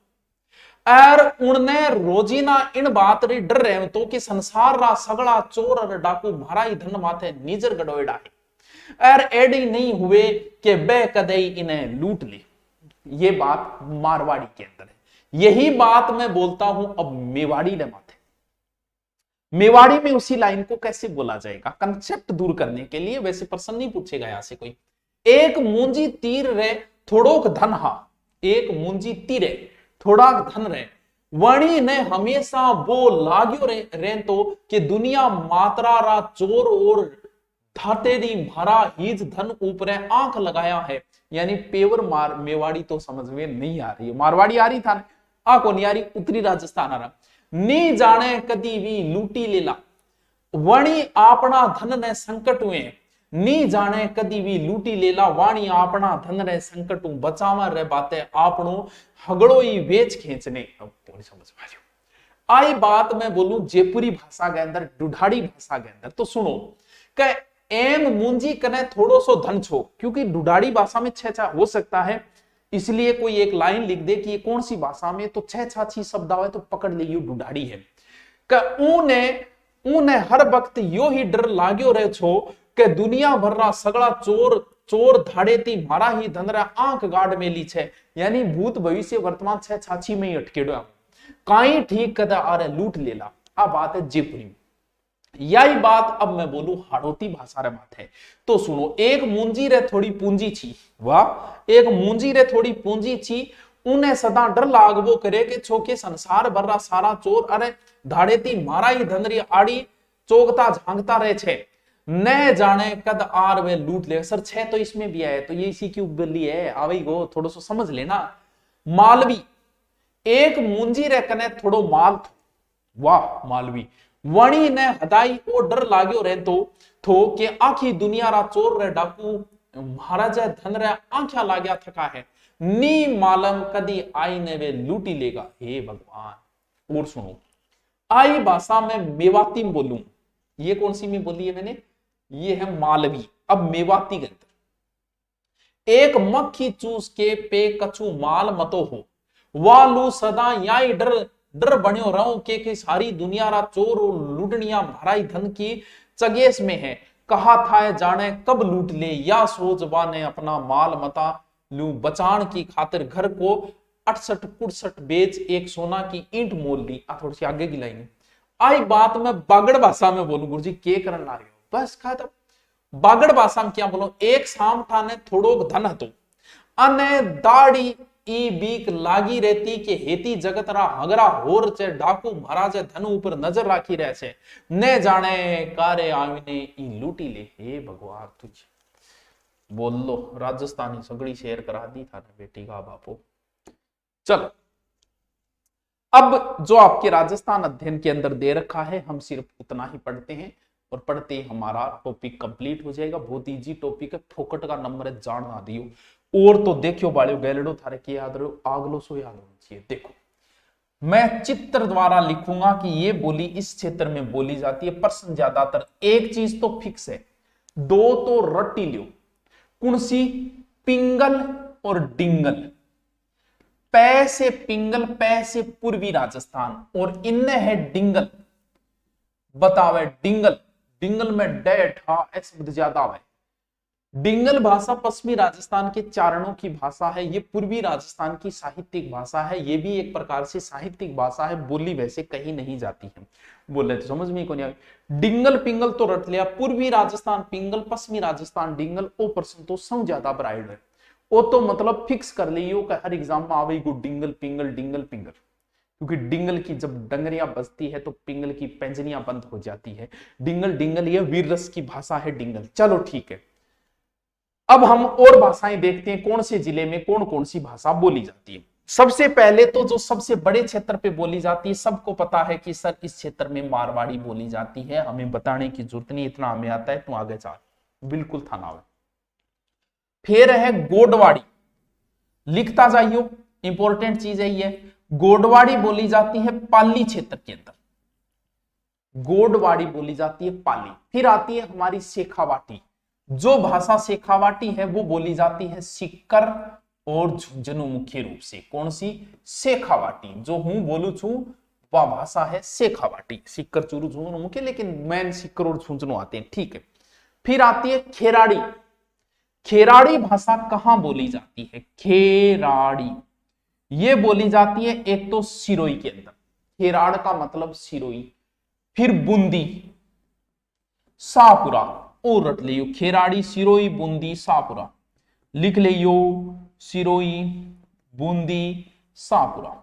और उनने रोजीना इन बात री डर रहे तो कि संसार रा सगड़ा चोर और डाकू मारा ही धन माथे निजर गडोएडा है और एडी नहीं हुए कि बे कदई इन्हें लूट ले। ये बात मारवाड़ी के अंदर है। यही बात मैं बोलता हूं अब मेवाड़ी ने माथे। मेवाड़ी में उसी लाइन को कैसे बोला जाएगा कंसेप्ट दूर करने के लिए। वैसे प्रश्न नहीं पूछेगा यहां से कोई। एक मूंजी तीर रे थोड़ोक धन हा, एक मूंजी तीरे थोड़ा धन रे वणी ने हमेशा वो लाग्यो रे तो कि दुनिया मात्रा रा चोर और धाते दी मारा हीज धन ऊपर आंख लगाया है। यानी पेवर मार मेवाड़ी तो समझ में नहीं आ रही है, मारवाड़ी आ रही था आ को नहीं आ रही, उत्तरी राजस्थान आ रहा। नी जाने कदी भी लूटी लेला वणी आपना धन ने संकट हुए, नी जाने कदी भी लूटी लेला वाणी आपना धन रे संकट बचावा रे बातें आपनो हगड़ो ही वेच खींचने। अब समझ में आई बात मैं बोलूं जयपुरी भाषा के अंदर, ढूढ़ाड़ी भाषा के अंदर, तो सुनो कि एम मुंजी कने थोड़ो सो धन छो, क्योंकि ढूढ़ाड़ी भाषा में 6 हो सकता है, इसलिए कोई एक लाइन लिख दे कि ये कौन सी भाषा में, तो 6 शब्द आवे तो पकड़ ले ये ढूढ़ाड़ी है। ऊने हर वक्त यो ही डर लाग्यो रहे छो कि दुनिया भर रा सगड़ा चोर धाड़े थी मारा ही धनरा आंख गाड़ मेली छे। यानी भूत भविष्य वर्तमान 6 में ही अटकेड़ो काई ठीक कदा आरे लूट लेला। आ बात है जयपुरी में। यही बात अब मैं बोलूं हाड़ौती भाषा रे माथे। तो सुनो, एक मूंजी रे थोड़ी पूंजी छी, वाह, एक मूंजी रे थोड़ी पूंजी छी, उन्हें सदा डर लागवो करे कि छोके संसार भर रा सारा चोर अरे धाड़े थी मारा ही धनरी आड़ी चौकता झांकता रहे छे, न जाने कद आर वे लूट ले। सर 6 तो इसमें भी है, तो ये इसी की उपबली है, आवे गो थोड़ा सा समझ लेना। मालवी, एक मूंजी रे कने थोड़ो माल थो, वाह मालवी, वणी ने हदाई ओ डर लाग्यो रहे तो कि आखी दुनिया रा चोर रे डाकू महाराजा धन रे आंखा लाग्या थका है, नी मालम कदी आई ने वे लूटी लेगा। हे भगवान। और सुनो, आई भाषा में मेवाती में बोलूं, ये कौन सी में बोली है मैंने, ये है मालवी। अब मेवाती के अंदर एक मक्खी चूस के पे कछु माल मतो हो, वालू सदा याई डर बन्यो रहो के सारी दुनिया रा चोर और लूटनिया भराई धन की चगेस में है, कहा था जाने कब लूट ले, या सोच बाने अपना माल मता लू बचान की खातिर घर को 68 कुड़सठ बेच एक सोना की ईंट मोल ली। थोड़ी सी आगे की लाइन आई बात मैं बागड़ भाषा में बोलूं, गुरुजी के करन ला रहे हो, बस खत्म। बागड़ भाषा में क्या बोलो, एक शाम ठाने थोड़ो धन हतो अने दाढ़ी ई बीक लागी रहती के हेती जगत रा हगरा होर छे डाकू महाराजे धन ऊपर नजर राखी रहे छे, ने जाने कारे आवीने ई लूटी ले। हे भगवान तुझे बोल लो, राजस्थानी सगड़ी शेयर करा दी था ना बेटी का बापो। चलो अब जो आपके राजस्थान अध्ययन के अंदर दे रखा है हम सिर्फ उतना ही पढ़ते हैं और पढ़ते ही हमारा टॉपिक कंप्लीट हो जाएगा। बहुत इजी टॉपिक है, फोकट का नंबर है, जान ना दियो। और तो देखियो बालियो गैलडो थारे के याद रहो, आगलो सो याद होना चाहिए। देखो मैं चित्र द्वारा लिखूंगा कि ये बोली इस क्षेत्र में बोली जाती है। प्रश्न ज्यादातर एक चीज तो फिक्स है, दो तो रट्टी लियो, कौन सी, पिंगल और डिंगल। पै से पिंगल, पै से पूर्वी राजस्थान और इनने है डिंगल। बतावे डिंगल, डिंगल में डैट हा शब्द ज्यादा है। डिंगल भाषा पश्चिमी राजस्थान के चारणों की भाषा है, ये पूर्वी राजस्थान की साहित्यिक भाषा है, ये भी एक प्रकार से साहित्यिक भाषा है। बोली वैसे कहीं नहीं जाती है, बोले तो समझ में कौन आई। डिंगल पिंगल तो रट लिया, पूर्वी राजस्थान पिंगल, पश्चिमी राजस्थान डिंगल। ओ प्रश्न तो सौ ज्यादा ब्राइड है, वो तो मतलब फिक्स कर लियो कि हर एग्जाम में आवेगी डिंगल पिंगल डिंगल पिंगल, क्योंकि डिंगल की जब डंगरियां बजती है तो पिंगल की पेंजनियां बंद हो जाती है। डिंगल डिंगल ये वीर रस की भाषा है डिंगल। चलो ठीक है, अब हम और भाषाएं देखते हैं कौन से जिले में कौन कौन सी भाषा बोली जाती है। सबसे पहले तो जो सबसे बड़े क्षेत्र पे बोली जाती है, सबको पता है कि सर इस क्षेत्र में मारवाड़ी बोली जाती है, हमें बताने की जरूरत नहीं, इतना हमें आता है, तू आगे चल, बिल्कुल थाना है। फिर है गोडवाड़ी, लिखता जाइयो, इंपॉर्टेंट चीज है ये। गोडवाड़ी बोली जाती है पाली क्षेत्र के अंदर, गोडवाड़ी बोली जाती है पाली। फिर आती है हमारी शेखावाटी, जो भाषा शेखावाटी है वो बोली जाती है सिक्कर और झुंझुनू मुख्य रूप से। कौन सी, शेखावाटी, जो हूं बोलू छू वह भाषा है शेखावाटी। सिक्कर चूरू झुंझुनू मुख्य, लेकिन मैन सिक्कर और झुंझुनू आते हैं, ठीक है। फिर आती है खेराड़ी, खेराड़ी भाषा कहां बोली जाती है, खेराड़ी ये बोली जाती है एक तो सिरोही के अंदर, खेराड़ का मतलब सिरोही। फिर बूंदी, शाहपुरा, और रट लियो, खेराड़ी सिरोही बूंदी शाहपुरा, लिख लियो, सिरोही बूंदी शाहपुरा,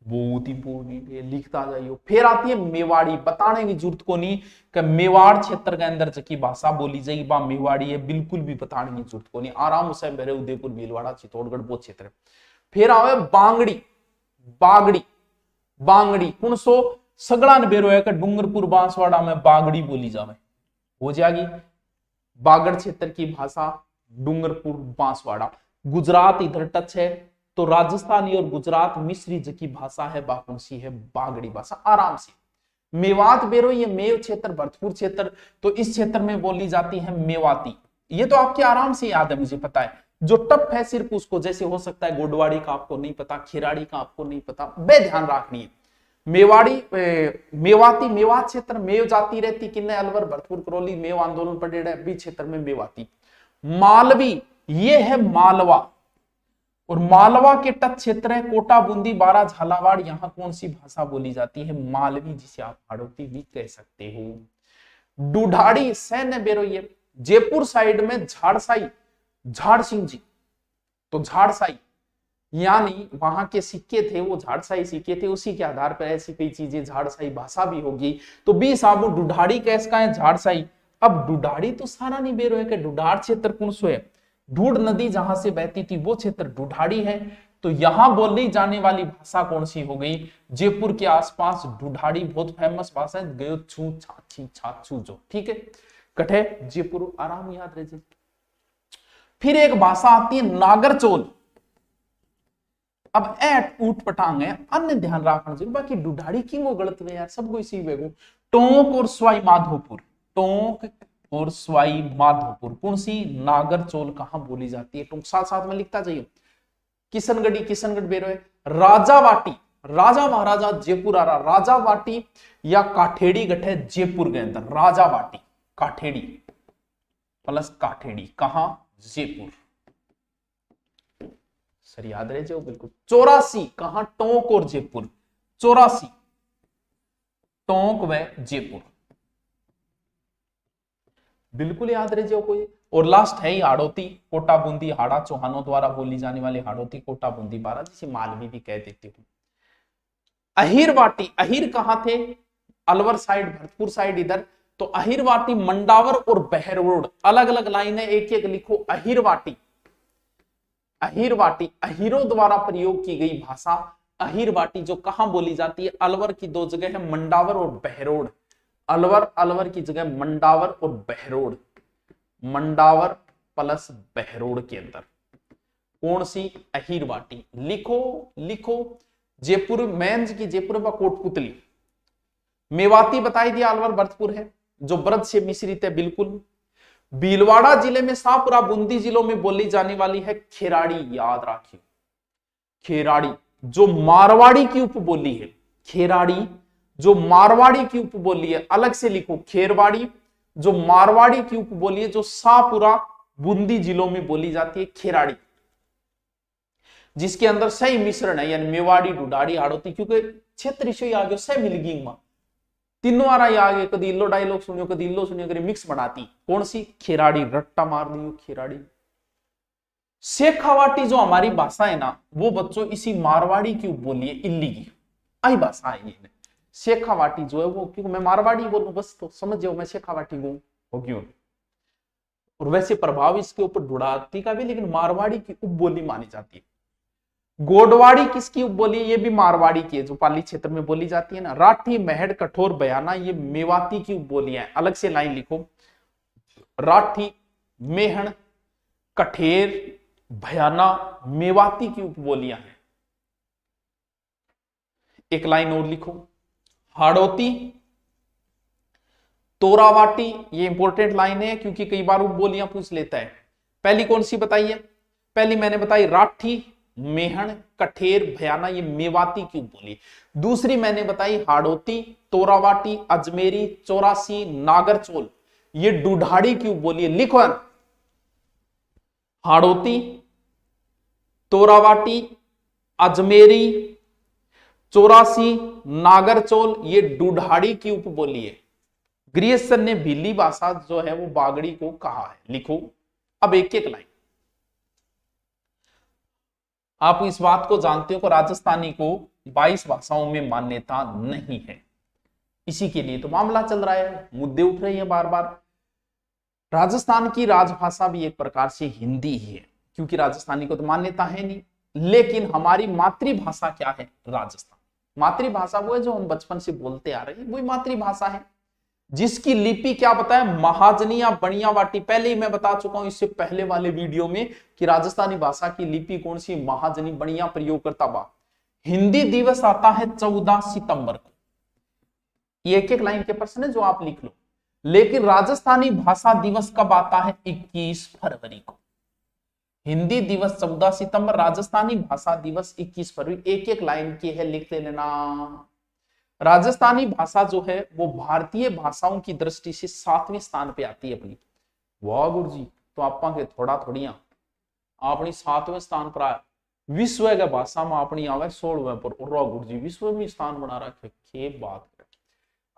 बहुत इंपोर्टेंट है, लिखता जाइयो। फिर आती है मेवाड़ी, बताने की जरूरत को नहीं कि मेवाड़ क्षेत्र के अंदर की भाषा बोली जाएगी बा मेवाड़ी है, बिल्कुल भी बताने की जरूरत को नहीं, आराम से मेरे उदयपुर भीलवाड़ा चित्तौड़गढ़ वो क्षेत्र है। फिर आवे बांगड़ी, बागड़ी, बांगड़ी कौन सो सगड़ा ने बेरो है कि डूंगरपुर बांसवाड़ा में बागड़ी बोली जावे, हो जाएगी। बागड़ क्षेत्र की भाषा डूंगरपुर बांसवाड़ा। गुजरात इधर टच है तो राजस्थानी और गुजरात मिश्री की भाषा है कौन सी है, बागड़ी भाषा, आराम से। मेवात बेरो, ये मेव क्षेत्र भरतपुर क्षेत्र, तो इस क्षेत्र में बोली जाती है मेवाती। ये तो आपके आराम से याद है, मुझे पता है। जो टप है सिर्फ उसको, जैसे हो सकता है गोडवाड़ी का आपको नहीं पता, खिराड़ी का आपको नहीं पता, बेध्यान रखनी है। मेवाड़ी मेवाती, मेवात क्षेत्र मेव जाती रहती, किन्ने अलवर भरतपुर करौली मेव आंदोलन पड़े भी क्षेत्र में मेवाती। मालवी ये है मालवा, और मालवा के तट क्षेत्र है कोटा बूंदी बारा झालावाड़, यहां कौन सी भाषा बोली जाती है, मालवी, जिसे आप हाड़ौती भी कह सकते हो। डुढाड़ी सैन्य बेरो, ये जयपुर साइड में झाड़साई, झाड़ सिंह जी, तो झाड़साई यानी वहां के सिक्के थे वो झाड़साई सिक्के थे, उसी के आधार पर ऐसी कई चीजें झाड़साई भाषा भी होगी। तो बी साबू डुढाड़ी कैस का है, झाड़साई। अब डुढाड़ी तो सारा नहीं बेरो है कि डुढाड़ क्षेत्र कौन सो है, ढूढ़ नदी जहां से बहती थी वो क्षेत्र डुढाड़ी है, तो यहां बोली जाने वाली भाषा कौन सी हो गई, जयपुर के आसपास डुढाड़ी बहुत फेमस भाषा है, गयो छू छाछी छाछू जो, ठीक है, कठे जयपुर, आराम याद रहे। फिर एक भाषा आती है नागरचोल। अब एट ऊट पटांग है, अन्य ध्यान रखना जरूर, बाकी डुढाड़ी की वो गलत है यार, सबको इसी वेगो। टोंक और सवाई माधोपुर, टोंक और सवाई माधोपुर कौन सी, नागरचोल कहां बोली जाती है, टोंक साथ साथ में लिखता जाइए। किशनगढ़ी, किशनगढ़ बेरो है। राजावाटी, राजा महाराजा जयपुर आ रहा, राजावाटी या काठेड़ी गठे जयपुर के अंदर, राजावाटी काठेड़ी प्लस काठेड़ी कहां, जयपुर। सर याद रहे जो बिल्कुल। 84 कहां, टोंक और जयपुर। 84 टोंक व जयपुर, बिल्कुल याद रहे जो कोई। और लास्ट है ही हाड़ौती, कोटा बूंदी हाड़ा चौहानों द्वारा बोली जाने वाली हाड़ौती कोटा बूंदी बारा, जिसे मालवी भी कह देते हो। अहिर वाटी, अहिर कहां थे, अलवर साइड, भरतपुर साइड इधर। तो अहिर वाटी मंडावर और बहरोड, अलग अलग लाइन है, एक एक लिखो। अहिर वाटी, अहिर वाटी अहिरों द्वारा प्रयोग की गई भाषा अहिर वाटी, जो कहां बोली जाती है, अलवर की दो जगह है, मंडावर और बहरोड। अलवर की जगह मंडावर और बहरोड, मंडावर प्लस बहरोड के अंदर कौन सी, अहिर वाटी। लिखो लिखो। जयपुर मेंज की जयपुर व कोटपुतली। मेवाती बताई दिया अलवर भरतपुर है, जो ब्रज से मिश्रित है बिल्कुल। भीलवाड़ा जिले में शाहपुरा बूंदी जिलों में बोली जाने वाली है खेराड़ी, याद रखिए खेराड़ी, जो मारवाड़ी की उपबोली है। खेराड़ी जो मारवाड़ी की उपबोली है, अलग से लिखो खेरवाड़ी, जो मारवाड़ी की उपबोली है, जो शाहपुरा बूंदी जिलों में बोली जाती है खेराड़ी, जिसके अंदर सही मिश्रण है, यानी मेवाड़ी डुडाड़ी हाड़ौती, क्योंकि क्षेत्र से आ गयो सह मिलगी मां तीनों आ रहा आगे, कदी इल्लो डायलॉग सुनियो, कदी इल्लो सुनियो, कदी मिक्स बनाती कौन सी, खेराड़ी। रट्टा मार दियो खेराड़ी। शेखावाटी जो हमारी भाषा है ना, वो बच्चों इसी मारवाड़ी की उपबोली है, इल्ली की आई भाषा है ये। शेखावाटी जो है वो, क्योंकि मैं मारवाड़ी बोलूं बस तो समझ जाओ मैं शेखावाटी हूं, हो क्यों। और वैसे प्रभाव इसके ऊपर डुडाती का भी, लेकिन मारवाड़ी की उपबोली मानी जाती है। गोडवाड़ी किसकी उपबोली, ये भी मारवाड़ी की है, जो पाली क्षेत्र में बोली जाती है ना। राठी महड़ कठोर बयाना, ये मेवाती की उपबोलियां हैं, अलग से लाइन लिखो। राठी मेहण कठेर भयाना मेवाती की उपबोलियां हैं। एक लाइन और लिखो। हाड़ौती तोरावाटी, ये इंपॉर्टेंट लाइन है क्योंकि कई बार उपबोलियां पूछ लेता है। पहली कौन सी बताइए, पहली मैंने बताई राठी मेहण कठेर भयाना, ये मेवाती की उपबोली। दूसरी मैंने बताई हाड़ौती तोरावाटी अजमेरी 84 नागरचोल, ये डुढाड़ी की उपबोली है। लिखो हाड़ौती तोरावाटी अजमेरी 84 नागरचोल, ये डुढाड़ी की उपबोली है। ग्रियसन ने भीली भाषा जो है वो बागड़ी को कहा है। लिखो अब एक एक लाइन। आप इस बात को जानते हो कि राजस्थानी को 22 भाषाओं में मान्यता नहीं है, इसी के लिए तो मामला चल रहा है, मुद्दे उठ रहे हैं बार बार। राजस्थान की राजभाषा भी एक प्रकार से हिंदी ही है, क्योंकि राजस्थानी को तो मान्यता है नहीं। लेकिन हमारी मातृभाषा क्या है, राजस्थान। मातृभाषा वो है जो हम बचपन से बोलते आ रहे हैं, वही मातृभाषा है, जिसकी लिपि क्या बताया, महाजनी या बनियावाटी। पहले ही मैं बता चुका हूं इससे पहले वाले वीडियो में कि राजस्थानी भाषा की लिपि कौन सी, महाजनी बनिया प्रयोगकर्ता बा। हिंदी दिवस आता है 14 सितंबर को, ये एक एक लाइन के प्रश्न है जो आप लिख लो। लेकिन राजस्थानी भाषा दिवस कब आता है, 21 फरवरी को। हिंदी दिवस 14 सितंबर, राजस्थानी भाषा दिवस 21 फरवरी। एक एक लाइन की है, लिख लेना। राजस्थानी भाषा जो है वो भारतीय भाषाओं की दृष्टि से 7वें स्थान पे आती है अपनी। वाह गुरु जी, तो आपा के थोड़ा थोड़िया अपनी 7वें स्थान पर आया, विश्व के भाषा में अपनी आवे 16वें पर। और गुरु जी विश्व में स्थान बना रखे, के बात है।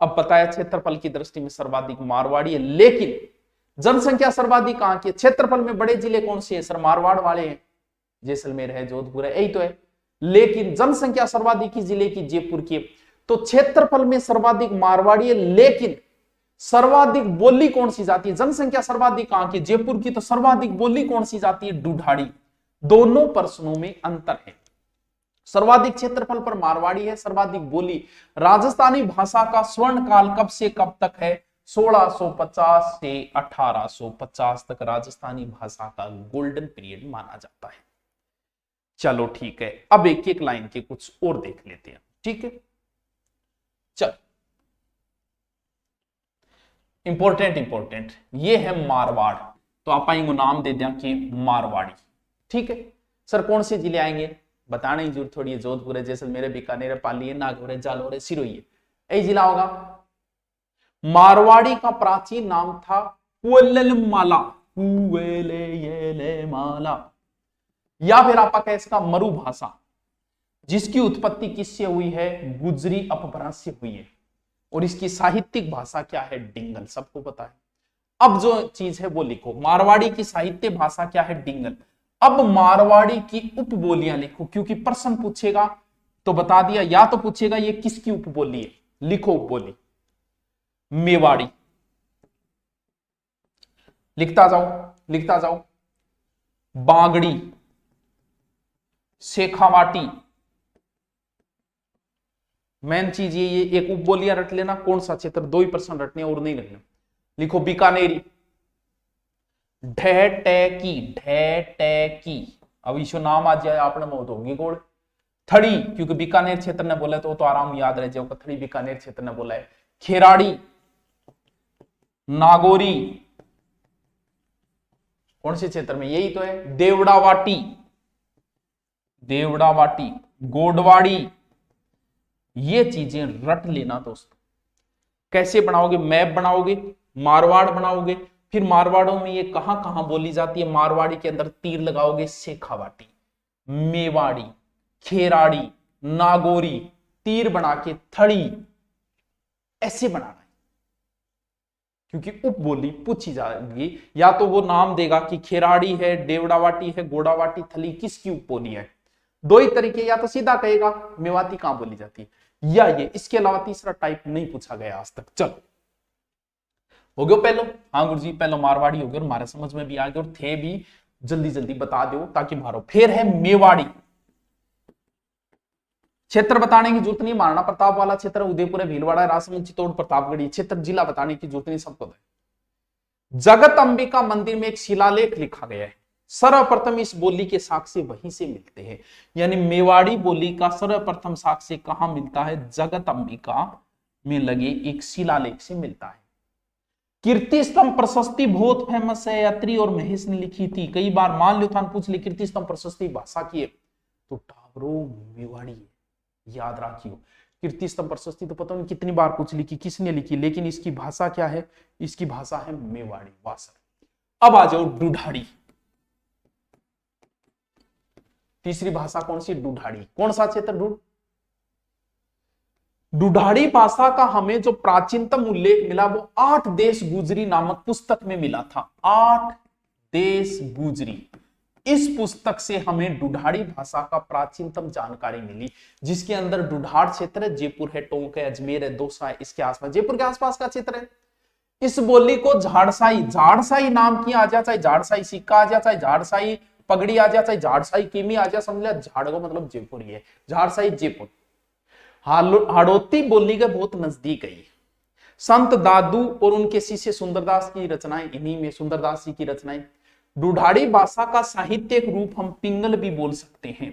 अब बताया क्षेत्रफल की दृष्टि में सर्वाधिक मारवाड़ी है, लेकिन जनसंख्या सर्वाधिक कहां की है, क्षेत्रफल में बड़े जिले कौन से हैं सर, मारवाड़ वाले हैं, जैसलमेर है जोधपुर है, यही तो है। लेकिन जनसंख्या सर्वाधिक ही जिले की जयपुर की, तो क्षेत्रफल में सर्वाधिक मारवाड़ी है, लेकिन सर्वाधिक बोली कौन सी जाती है, जनसंख्या सर्वाधिक कहां की, जयपुर की, तो सर्वाधिक बोली कौन सी जाती है, डुढाड़ी। दोनों प्रश्नों में अंतर है, सर्वाधिक क्षेत्रफल पर मारवाड़ी है, सर्वाधिक बोली। राजस्थानी भाषा का स्वर्ण काल कब से कब तक है, 1650 से 1850 तक राजस्थानी भाषा का गोल्डन पीरियड माना जाता है। चलो ठीक है, अब एक एक लाइन के कुछ और देख लेते हैं, ठीक है। चल इंपॉर्टेंट ये है मारवाड़, तो आप आएंगे नाम दे दें कि मारवाड़ी, ठीक है। सर कौन से जिले आएंगे, बताने की जरूरत थोड़ी है, जोधपुर है, जैसलमेर है, बीकानेर है, पाली है, नागौर है, जालोर है, सिरोही है, यही जिला होगा। मारवाड़ी का प्राचीन नाम था कुवेलमाला, कुवेले माला, या फिर आप कह इसका मरु भाषा, जिसकी उत्पत्ति किससे हुई है? गुजरी अपभ्रंश से हुई है। और इसकी साहित्यिक भाषा क्या है? डिंगल, सबको पता है। अब जो चीज है वो लिखो, मारवाड़ी की साहित्य भाषा क्या है? डिंगल। अब मारवाड़ी की उपबोलियां लिखो, क्योंकि प्रश्न पूछेगा तो बता दिया, या तो पूछेगा ये किसकी उपबोली है, लिखो उपबोली। मेवाड़ी, लिखता जाओ लिखता जाओ। बांगड़ी, शेखावाटी, मेन चीज ये एक उपबोलियां रट लेना। कौन सा क्षेत्र? 2 ही प्रश्न रटने और नहीं रटने। लिखो बीकानेरी, ढैटैकी, ढैटैकी। अब इसो नाम आ जाए आपने मौत होगी गोड़। थड़ी, क्योंकि बीकानेर क्षेत्र ने बोला तो आराम याद रह जाओ, थड़ी बीकानेर क्षेत्र ने बोला है। खेराड़ी, नागौरी, कौन से क्षेत्र में? यही तो है। देवड़ावाटी, देवड़ावाटी, गोडवाड़ी। ये चीजें रट लेना दोस्तों। कैसे बनाओगे? मैप बनाओगे, मारवाड़ बनाओगे, फिर मारवाड़ों में ये कहां कहां बोली जाती है, मारवाड़ी के अंदर तीर लगाओगे। शेखावाटी, मेवाड़ी, खेराड़ी, नागौरी, तीर बना के थड़ी, ऐसे बनाना है, क्योंकि उपबोली पूछी जाएगी। या तो वो नाम देगा कि खेराड़ी है, देवड़ावाटी है, गोडावाटी, थली किसकी उपबोली है। 2 ही तरीके, या तो सीधा कहेगा मेवाती कहां बोली जाती है, या ये। इसके अलावा तीसरा टाइप नहीं पूछा गया आज तक। चलो हो गया पहलो? हाँ गुरु जी, पहलो मारवाड़ी हो गया और हमारे समझ में भी आ गया और थे भी, जल्दी जल्दी बता दो ताकि मारो। फिर है मेवाड़ी। क्षेत्र बताने की जरूरत नहीं, महाराणा प्रताप वाला क्षेत्र उदयपुर है, भीलवाड़ा, राजसमंद, चित्तौड़, प्रतापगढ़। क्षेत्र जिला बताने की जरूरत नहीं, सबको है। जगत अंबिका मंदिर में एक शिलालेख लिखा गया है। सर्वप्रथम इस बोली के साक्ष्य वहीं से मिलते हैं, यानी मेवाड़ी बोली का सर्वप्रथम साक्ष्य कहां मिलता है? जगत अंबिका में लगे एक शिलालेख से मिलता है। कीर्ति स्तंभ प्रशस्ति बहुत फेमस है, अत्रि और महेश ने लिखी थी। कई बार मान लो थान पूछ ले कीर्ति स्तंभ प्रशस्ति भाषा की है, तो टावरो मेवाड़ी है, याद रखियो। कीर्ति स्तंभ प्रशस्ति तो पता नहीं कितनी बार पूछ ली कि किसने लिखी, लेकिन इसकी भाषा क्या है? इसकी भाषा है मेवाड़ी, वासर। अब आ जाओ डुढाड़ी। तीसरी भाषा कौन सी? डुढाड़ी। कौन सा क्षेत्र? डुढाड़ी भाषा का हमें जो प्राचीनतम उल्लेख मिला वो 8 देश गुजरी नामक पुस्तक में मिला था। 8 देश गुजरी, इस पुस्तक से हमें डुढाड़ी भाषा का प्राचीनतम जानकारी मिली, जिसके अंदर डुढाड़ क्षेत्र है, जयपुर है, टोंक है, अजमेर है, दौसा है, इसके आसपास, जयपुर के आसपास का क्षेत्र है। इस बोली को झाड़साई, झाड़साई नाम की आ जाए, चाहे झाड़साई सिक्का आ जाए, चाहे झाड़साई पगड़ी आ जाए, चाहे झाड़साई कीमी आ जाए, समझ लिया झाड़ को मतलब जयपुर ही है, झाड़साई जयपुर। हाड़ौती बोली के बहुत नजदीक है। संत दादू और उनके शिष्य सुंदरदास की रचनाएं, इन्हीं में सुंदरदास जी की रचनाएं। डुढाड़ी भाषा का साहित्यिक रूप हम पिंगल भी बोल सकते हैं।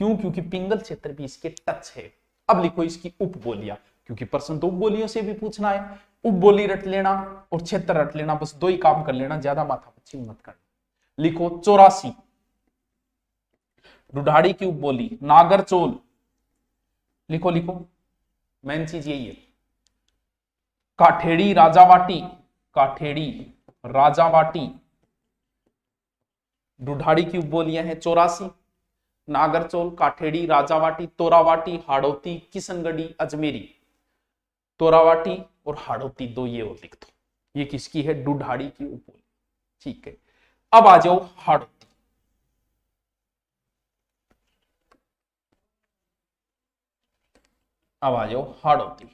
क्यों? क्योंकि पिंगल क्षेत्र भी इसके टच है। अब लिखो इसकी उपबोलियां, क्योंकि प्रश्न तो उपबोलियों से भी पूछना है। उपबोली रट लेना और क्षेत्र रट लेना, बस 2 ही काम कर लेना, ज्यादा माथापच्ची मत करना। लिखो 84 डुढाड़ी की उपबोली। नागरचोल, लिखो लिखो, मेन चीज यही है। काठेड़ी राजावाटी, काठेड़ी राजावाटी डुढाड़ी की उपबोलियां हैं 84। नागरचोल, काठेड़ी, राजावाटी, तोरावाटी, हाड़ौती, किशनगढ़ी, अजमेरी। तोरावाटी और हाड़ौती 2 ये और लिख दो, ये किसकी है? डुढाड़ी की उपबोली। ठीक है, अब आ जाओ हाड़ौती। अब आ जाओ हाड़ौती।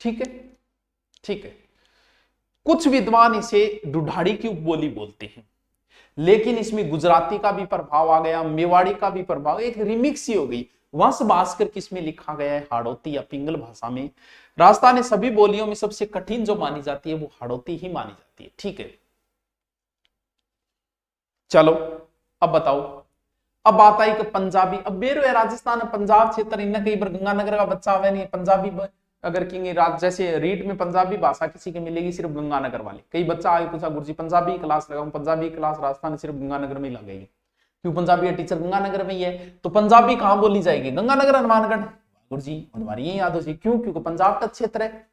ठीक है, ठीक है। कुछ विद्वान इसे डुढाड़ी की उपबोली बोलते हैं, लेकिन इसमें गुजराती का भी प्रभाव आ गया, मेवाड़ी का भी प्रभाव, एक रिमिक्स ही हो गई। वंश भास्कर किसमें लिखा गया है? हाड़ौती या पिंगल भाषा में। राजस्थान में सभी बोलियों में सबसे कठिन जो मानी जाती है वो हाड़ौती ही मानी जाती है। ठीक है, चलो अब बताओ। अब बात आई कि पंजाबी। अब बेरो है राजस्थान पंजाब क्षेत्र, इनने कई बार गंगानगर का बच्चा आवे नहीं पंजाबी, अगर किंग जैसे रीट में पंजाबी भाषा किसी की मिलेगी सिर्फ गंगानगर वाले। कई बच्चा आगे पूछा गुरुजी पंजाबी क्लास लगाऊं, पंजाबी क्लास राजस्थान सिर्फ गंगानगर में ही लगेगी, क्यों? पंजाबी का टीचर गंगानगर में ही है, तो पंजाबी कहां बोली जाएगी? गंगानगर, हनुमानगढ़। गुरुजी हमारी यही याद हो। क्यों? क्योंकि पंजाब का क्षेत्र है।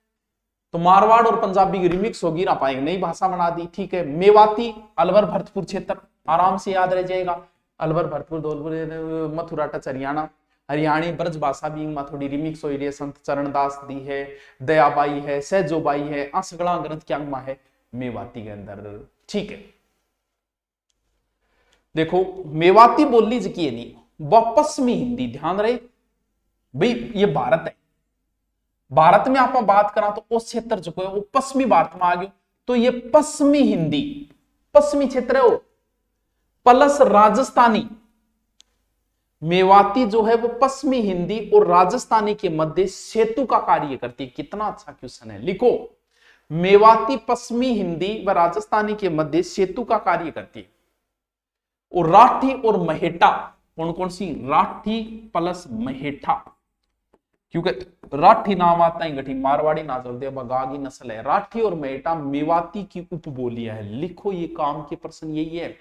तो मारवाड़ और पंजाबी की रिमिक्स होगी ना, पाएंगे नई भाषा बना दी। ठीक है, मेवाती अलवर भरतपुर क्षेत्र, आराम से याद रह जाएगा। अलवर भरतपुर धौलपुर मथुरा टच हरियाणा। हरियाणी ब्रज भाषा भी इनमें थोड़ी रिमिक्स हो रही है। संत चरणदास दी है, दयाबाई है, सहजोबाई है, आसगड़ा ग्रंथ क्या है मेवाती के अंदर। ठीक है, देखो मेवाती बोली जी नहीं, वह पश्चिमी हिंदी, ध्यान रहे भाई ये भारत है, भारत में आप बात करा तो उस क्षेत्र जो है वो पश्चिमी भारत में आ गया, तो ये पश्चिमी हिंदी पश्चिमी क्षेत्र है वो, प्लस राजस्थानी। मेवाती जो है वो पश्चिमी हिंदी और राजस्थानी के मध्य सेतु का कार्य करती है। कितना अच्छा क्वेश्चन है, लिखो मेवाती पश्चिमी हिंदी व राजस्थानी के मध्य सेतु का कार्य करती है। और राठी और महेठा कौन कौन सी, राठी प्लस महेठा, क्योंकि राठी नाम आता है गठी मारवाड़ी ना चलते बगागी नस्ल है। राठी और महेठा मेवाती की उपबोलियां है। लिखो ये काम के प्रश्न यही है।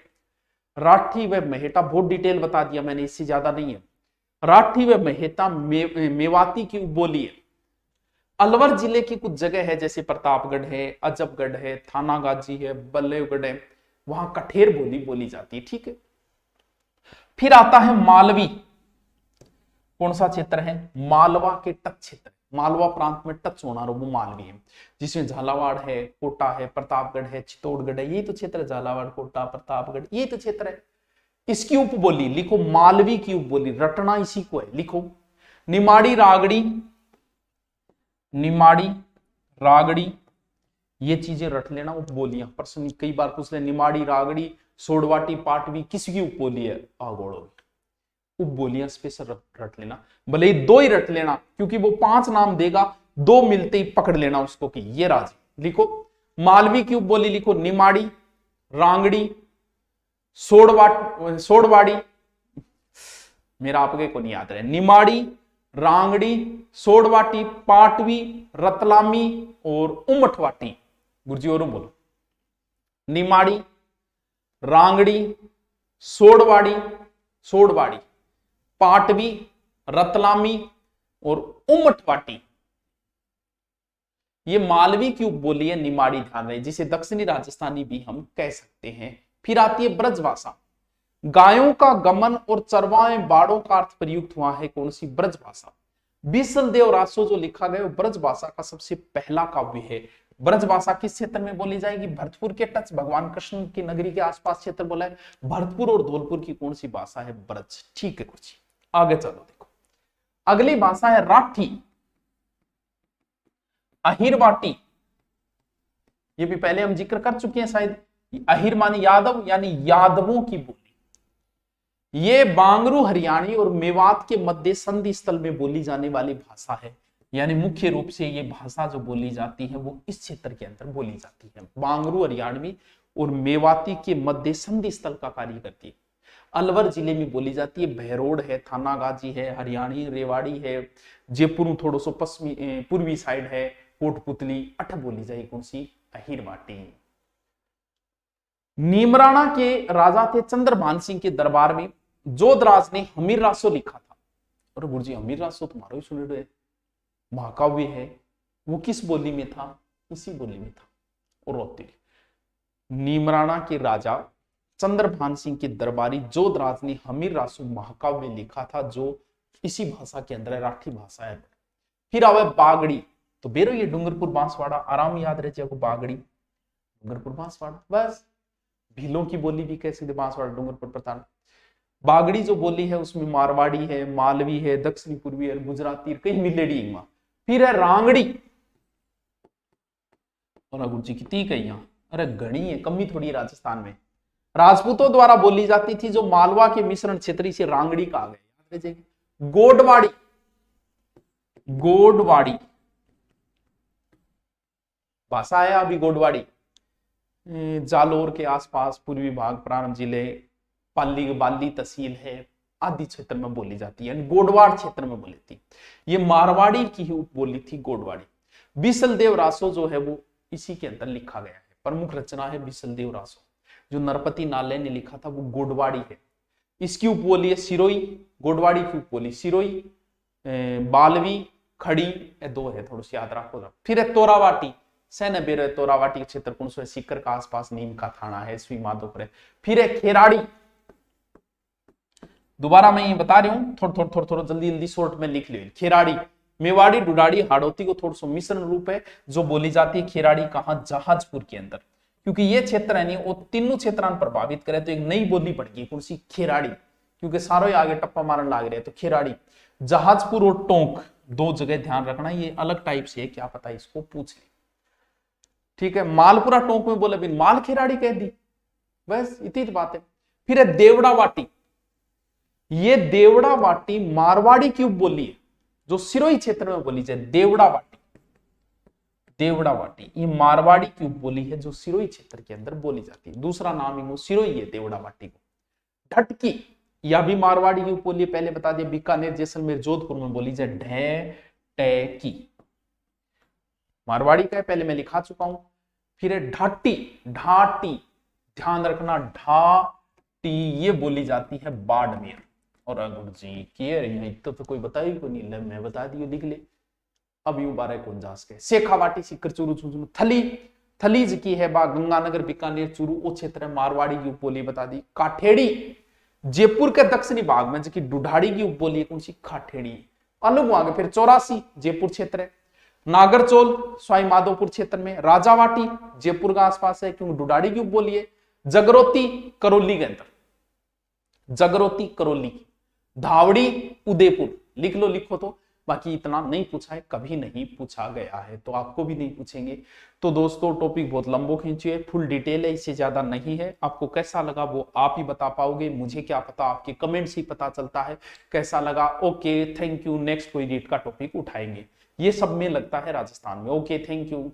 राठी व महेठा बहुत डिटेल बता दिया मैंने, इससे ज्यादा नहीं है। राठी व महेठा मेवाती की उपबोली है। अलवर जिले की कुछ जगह है जैसे प्रतापगढ़ है, अजबगढ़ है, थानागाजी है, बल्लेवगढ़ है, वहां कठेर बोली बोली जाती है। ठीक है, फिर आता है मालवी। कौन सा क्षेत्र है, मालवा के टच क्षेत्र, मालवा प्रांत में टच होना वो मालवी है, जिसमें झालावाड़ है, कोटा है, प्रतापगढ़ है, चित्तौड़गढ़ है, यही तो क्षेत्र है। झालावाड़, कोटा, प्रतापगढ़, यही तो क्षेत्र है। इसकी उपबोली लिखो, मालवी की उपबोली, रटना इसी को है। लिखो निमाड़ी रागड़ी, निमाड़ी रागड़ी, ये चीजें रट लेना उपबोलियां। प्रश्न कई बार पूछ ले, निमाड़ी रागड़ी, सोडवाटी, पाटवी, किसकी उपबोली है, आगोड़ो। उपबोलियां स्पेशल रट लेना, भले ही दो ही रट लेना, क्योंकि वो 5 नाम देगा, 2 मिलते ही पकड़ लेना उसको कि ये राज। लिखो मालवी की उपबोली, लिखो निमाड़ी, रांगड़ी, सोडवाड़ी, मेरा आपके को नहीं याद रहे, निमाड़ी, रांगड़ी, सोडवाटी, पाटवी, रतलामी और उमठवाटी। गुरुजी और बोलो, निमाड़ी, रांगड़ी, सोडवाड़ी, पाटवी, रतलामी और उमठवाटी, ये मालवी की उपबोली है। निमाड़ी ध्यान रहे, जिसे दक्षिणी राजस्थानी भी हम कह सकते हैं। फिर आती है ब्रजभाषा। गायों का गमन और चरवाए बाड़ों का अर्थ प्रयुक्त हुआ है कौन सी, ब्रजभाषा। बिसल देव रासो जो लिखा गया ब्रजभाषा का सबसे पहला काव्य है। ब्रजभाषा किस क्षेत्र में बोली जाएगी, भरतपुर के टच, भगवान कृष्ण की नगरी के आसपास क्षेत्र बोला है। भरतपुर और धौलपुर की कौन सी भाषा है, ब्रज। ठीक है कुछ आगे चलो, देखो अगली भाषा है राठी, अहिरवाटी। ये भी पहले हम जिक्र कर चुके हैं शायद। अहिर माने यादव, यानी यादवों की बोली। ये बांगरू, हरियाणी और मेवात के मध्य संधि स्थल में बोली जाने वाली भाषा है। यानी मुख्य रूप से ये भाषा जो बोली जाती है वो इस क्षेत्र के अंदर बोली जाती है। बांगरू, हरियाणवी और मेवाती के मध्य संधि स्थल का कार्य करती है। अलवर जिले में बोली जाती है। बहरोड है, थानागाजी है, हरियाणी, रेवाड़ी है, जयपुर थोड़ा सो पश्चिमी पूर्वी साइड है, कोटपुतली, अठ बोली जाए कौन सी, अहिरवाटी। नीमराणा के राजा थे चंद्रभान सिंह के दरबार में जोधराज ने हमीर रासो लिखा था। और गुरुजी हमीर रासो तुम्हारा ही सुन रहे, महाकाव्य है, वो किस बोली में था, इसी बोली में था। और रोती नीमराणा के राजा चंद्रभान सिंह के दरबारी जोधराज ने हमीर रासो महाकाव्य लिखा था, जो इसी भाषा के अंदर है, राठी भाषा है। फिर आवे बागड़ी, तो बेरो ये डूंगरपुर बांसवाड़ा, आराम याद रहे को, बागड़ी डूंगरपुर बांसवाड़ा, बस भीलों की बोली भी कह सकते, बांसवाड़ा, डूंगरपुर, प्रताप। बागड़ी जो बोली है उसमें मारवाड़ी है, मालवी है, दक्षिणी पूर्वी है, गुजराती, कई मिलेडी। फिर है रांगड़ी, और गुरु जी कितनी कही यहाँ, अरे घनी है, कमी थोड़ी राजस्थान में। राजपूतों द्वारा बोली जाती थी, जो मालवा के मिश्रण क्षेत्र से रांगड़ी कहा गया। गोडवाड़ी, गोडवाड़ी भाषा है अभी गोडवाड़ी। जालोर के आसपास पूर्वी भाग, प्रारंभ जिले, पाली बाली तहसील है, आदि क्षेत्र में बोली जाती है। गोडवाड़ क्षेत्र में बोली थी। ये मारवाड़ी की ही उपबोली थी, गोडवाड़ी। बिसल देव रासो जो है वो इसी के अंदर लिखा गया है। प्रमुख रचना है बिसल देव रासो, जो नरपति नाले ने लिखा था, वो गोडवाड़ी है। इसकी उपबोली है सिरोई, गोडवाड़ी की उपबोली सिरोई, बालवी, खड़ी, 2 है, थोड़ी सी याद रखो। फिर है तोरावाटी, सैन्य बेर तोरावाटी क्षेत्र कौन सा है, सीकर का आसपास नीम का थाना है, स्वी माधोपुर है। फिर है खेराड़ी, दोबारा मैं ये बता रही हूँ, थोड़ा जल्दी जल्दी शॉर्ट में लिख लियो। खेराड़ी, मेवाड़ी, डुडाड़ी, हाड़ौती को थोड़ा सा मिश्रण रूप है जो बोली जाती है। खेराड़ी कहाँ, जहाजपुर के अंदर, क्योंकि ये क्षेत्र है नहीं वो तीनों क्षेत्रान प्रभावित करे, तो एक नई बोली पड़ गई कौन सी, खेराड़ी, क्योंकि सारों आगे टप्पा मारन लाग रहे हैं, तो खेराड़ी। जहाजपुर और टोंक दो जगह ध्यान रखना, ये अलग टाइप से है, क्या पता इसको पूछ ले, ठीक है। मालपुरा टोंक में बोले बिन माल खेराड़ी कह दी, बस इतनी बात है। फिर है देवड़ा वाटी, ये देवड़ा वाटी मारवाड़ी की उपबोली है जो सिरोही क्षेत्र में बोली जाए। देवड़ा वाटी, देवड़ा वाटी ये मारवाड़ी की उपबोली है जो सिरोही क्षेत्र के अंदर बोली जाती है। दूसरा नाम ही वो सिरोही है देवड़ा वाटी को। ढटकी, यह भी मारवाड़ी की उपबोली, पहले बता दिया। बीकानेर, जैसलमेर, जोधपुर में बोली जाए ढैटकी, मारवाड़ी का है, पहले मैं लिखा चुका हूं। फिर है ढाटी, ढाटी, ध्यान रखना ढाटी ये बोली जाती है बाड़मेर। और अगुड़ जी के तो कोई बताई को नहीं, मैं बता दियो, लिख ले। अब यू 12 49 के शेखावाटी, सीकर, चूरू, झुंझुनू, थली, थलीज की है बा गंगानगर, बीकानेर, चूरू वो क्षेत्र है, मारवाड़ी की उपबोली बता दी। काठेड़ी, जयपुर के दक्षिणी भाग में, जबकि डुडाड़ी की उपबोली कौन सी, काठेड़ी, अलग आगे। फिर 84 जयपुर क्षेत्र है। नागरचोल स्वाई माधोपुर क्षेत्र में। राजावाटी जयपुर का आसपास है क्योंकि डुडाड़ी की उपबोली है। जगरोती करौली के अंदर, जगरोती करौली। धावड़ी उदयपुर, लिख लो, लिखो तो, बाकी इतना नहीं पूछा है, कभी नहीं पूछा गया है, तो आपको भी नहीं पूछेंगे। तो दोस्तों टॉपिक बहुत लंबो खींचिए, फुल डिटेल है, इससे ज्यादा नहीं है। आपको कैसा लगा वो आप ही बता पाओगे, मुझे क्या पता, आपके कमेंट से ही पता चलता है कैसा लगा। ओके थैंक यू, नेक्स्ट कोई रीट का टॉपिक उठाएंगे, ये सब में लगता है राजस्थान में। Okay thank you.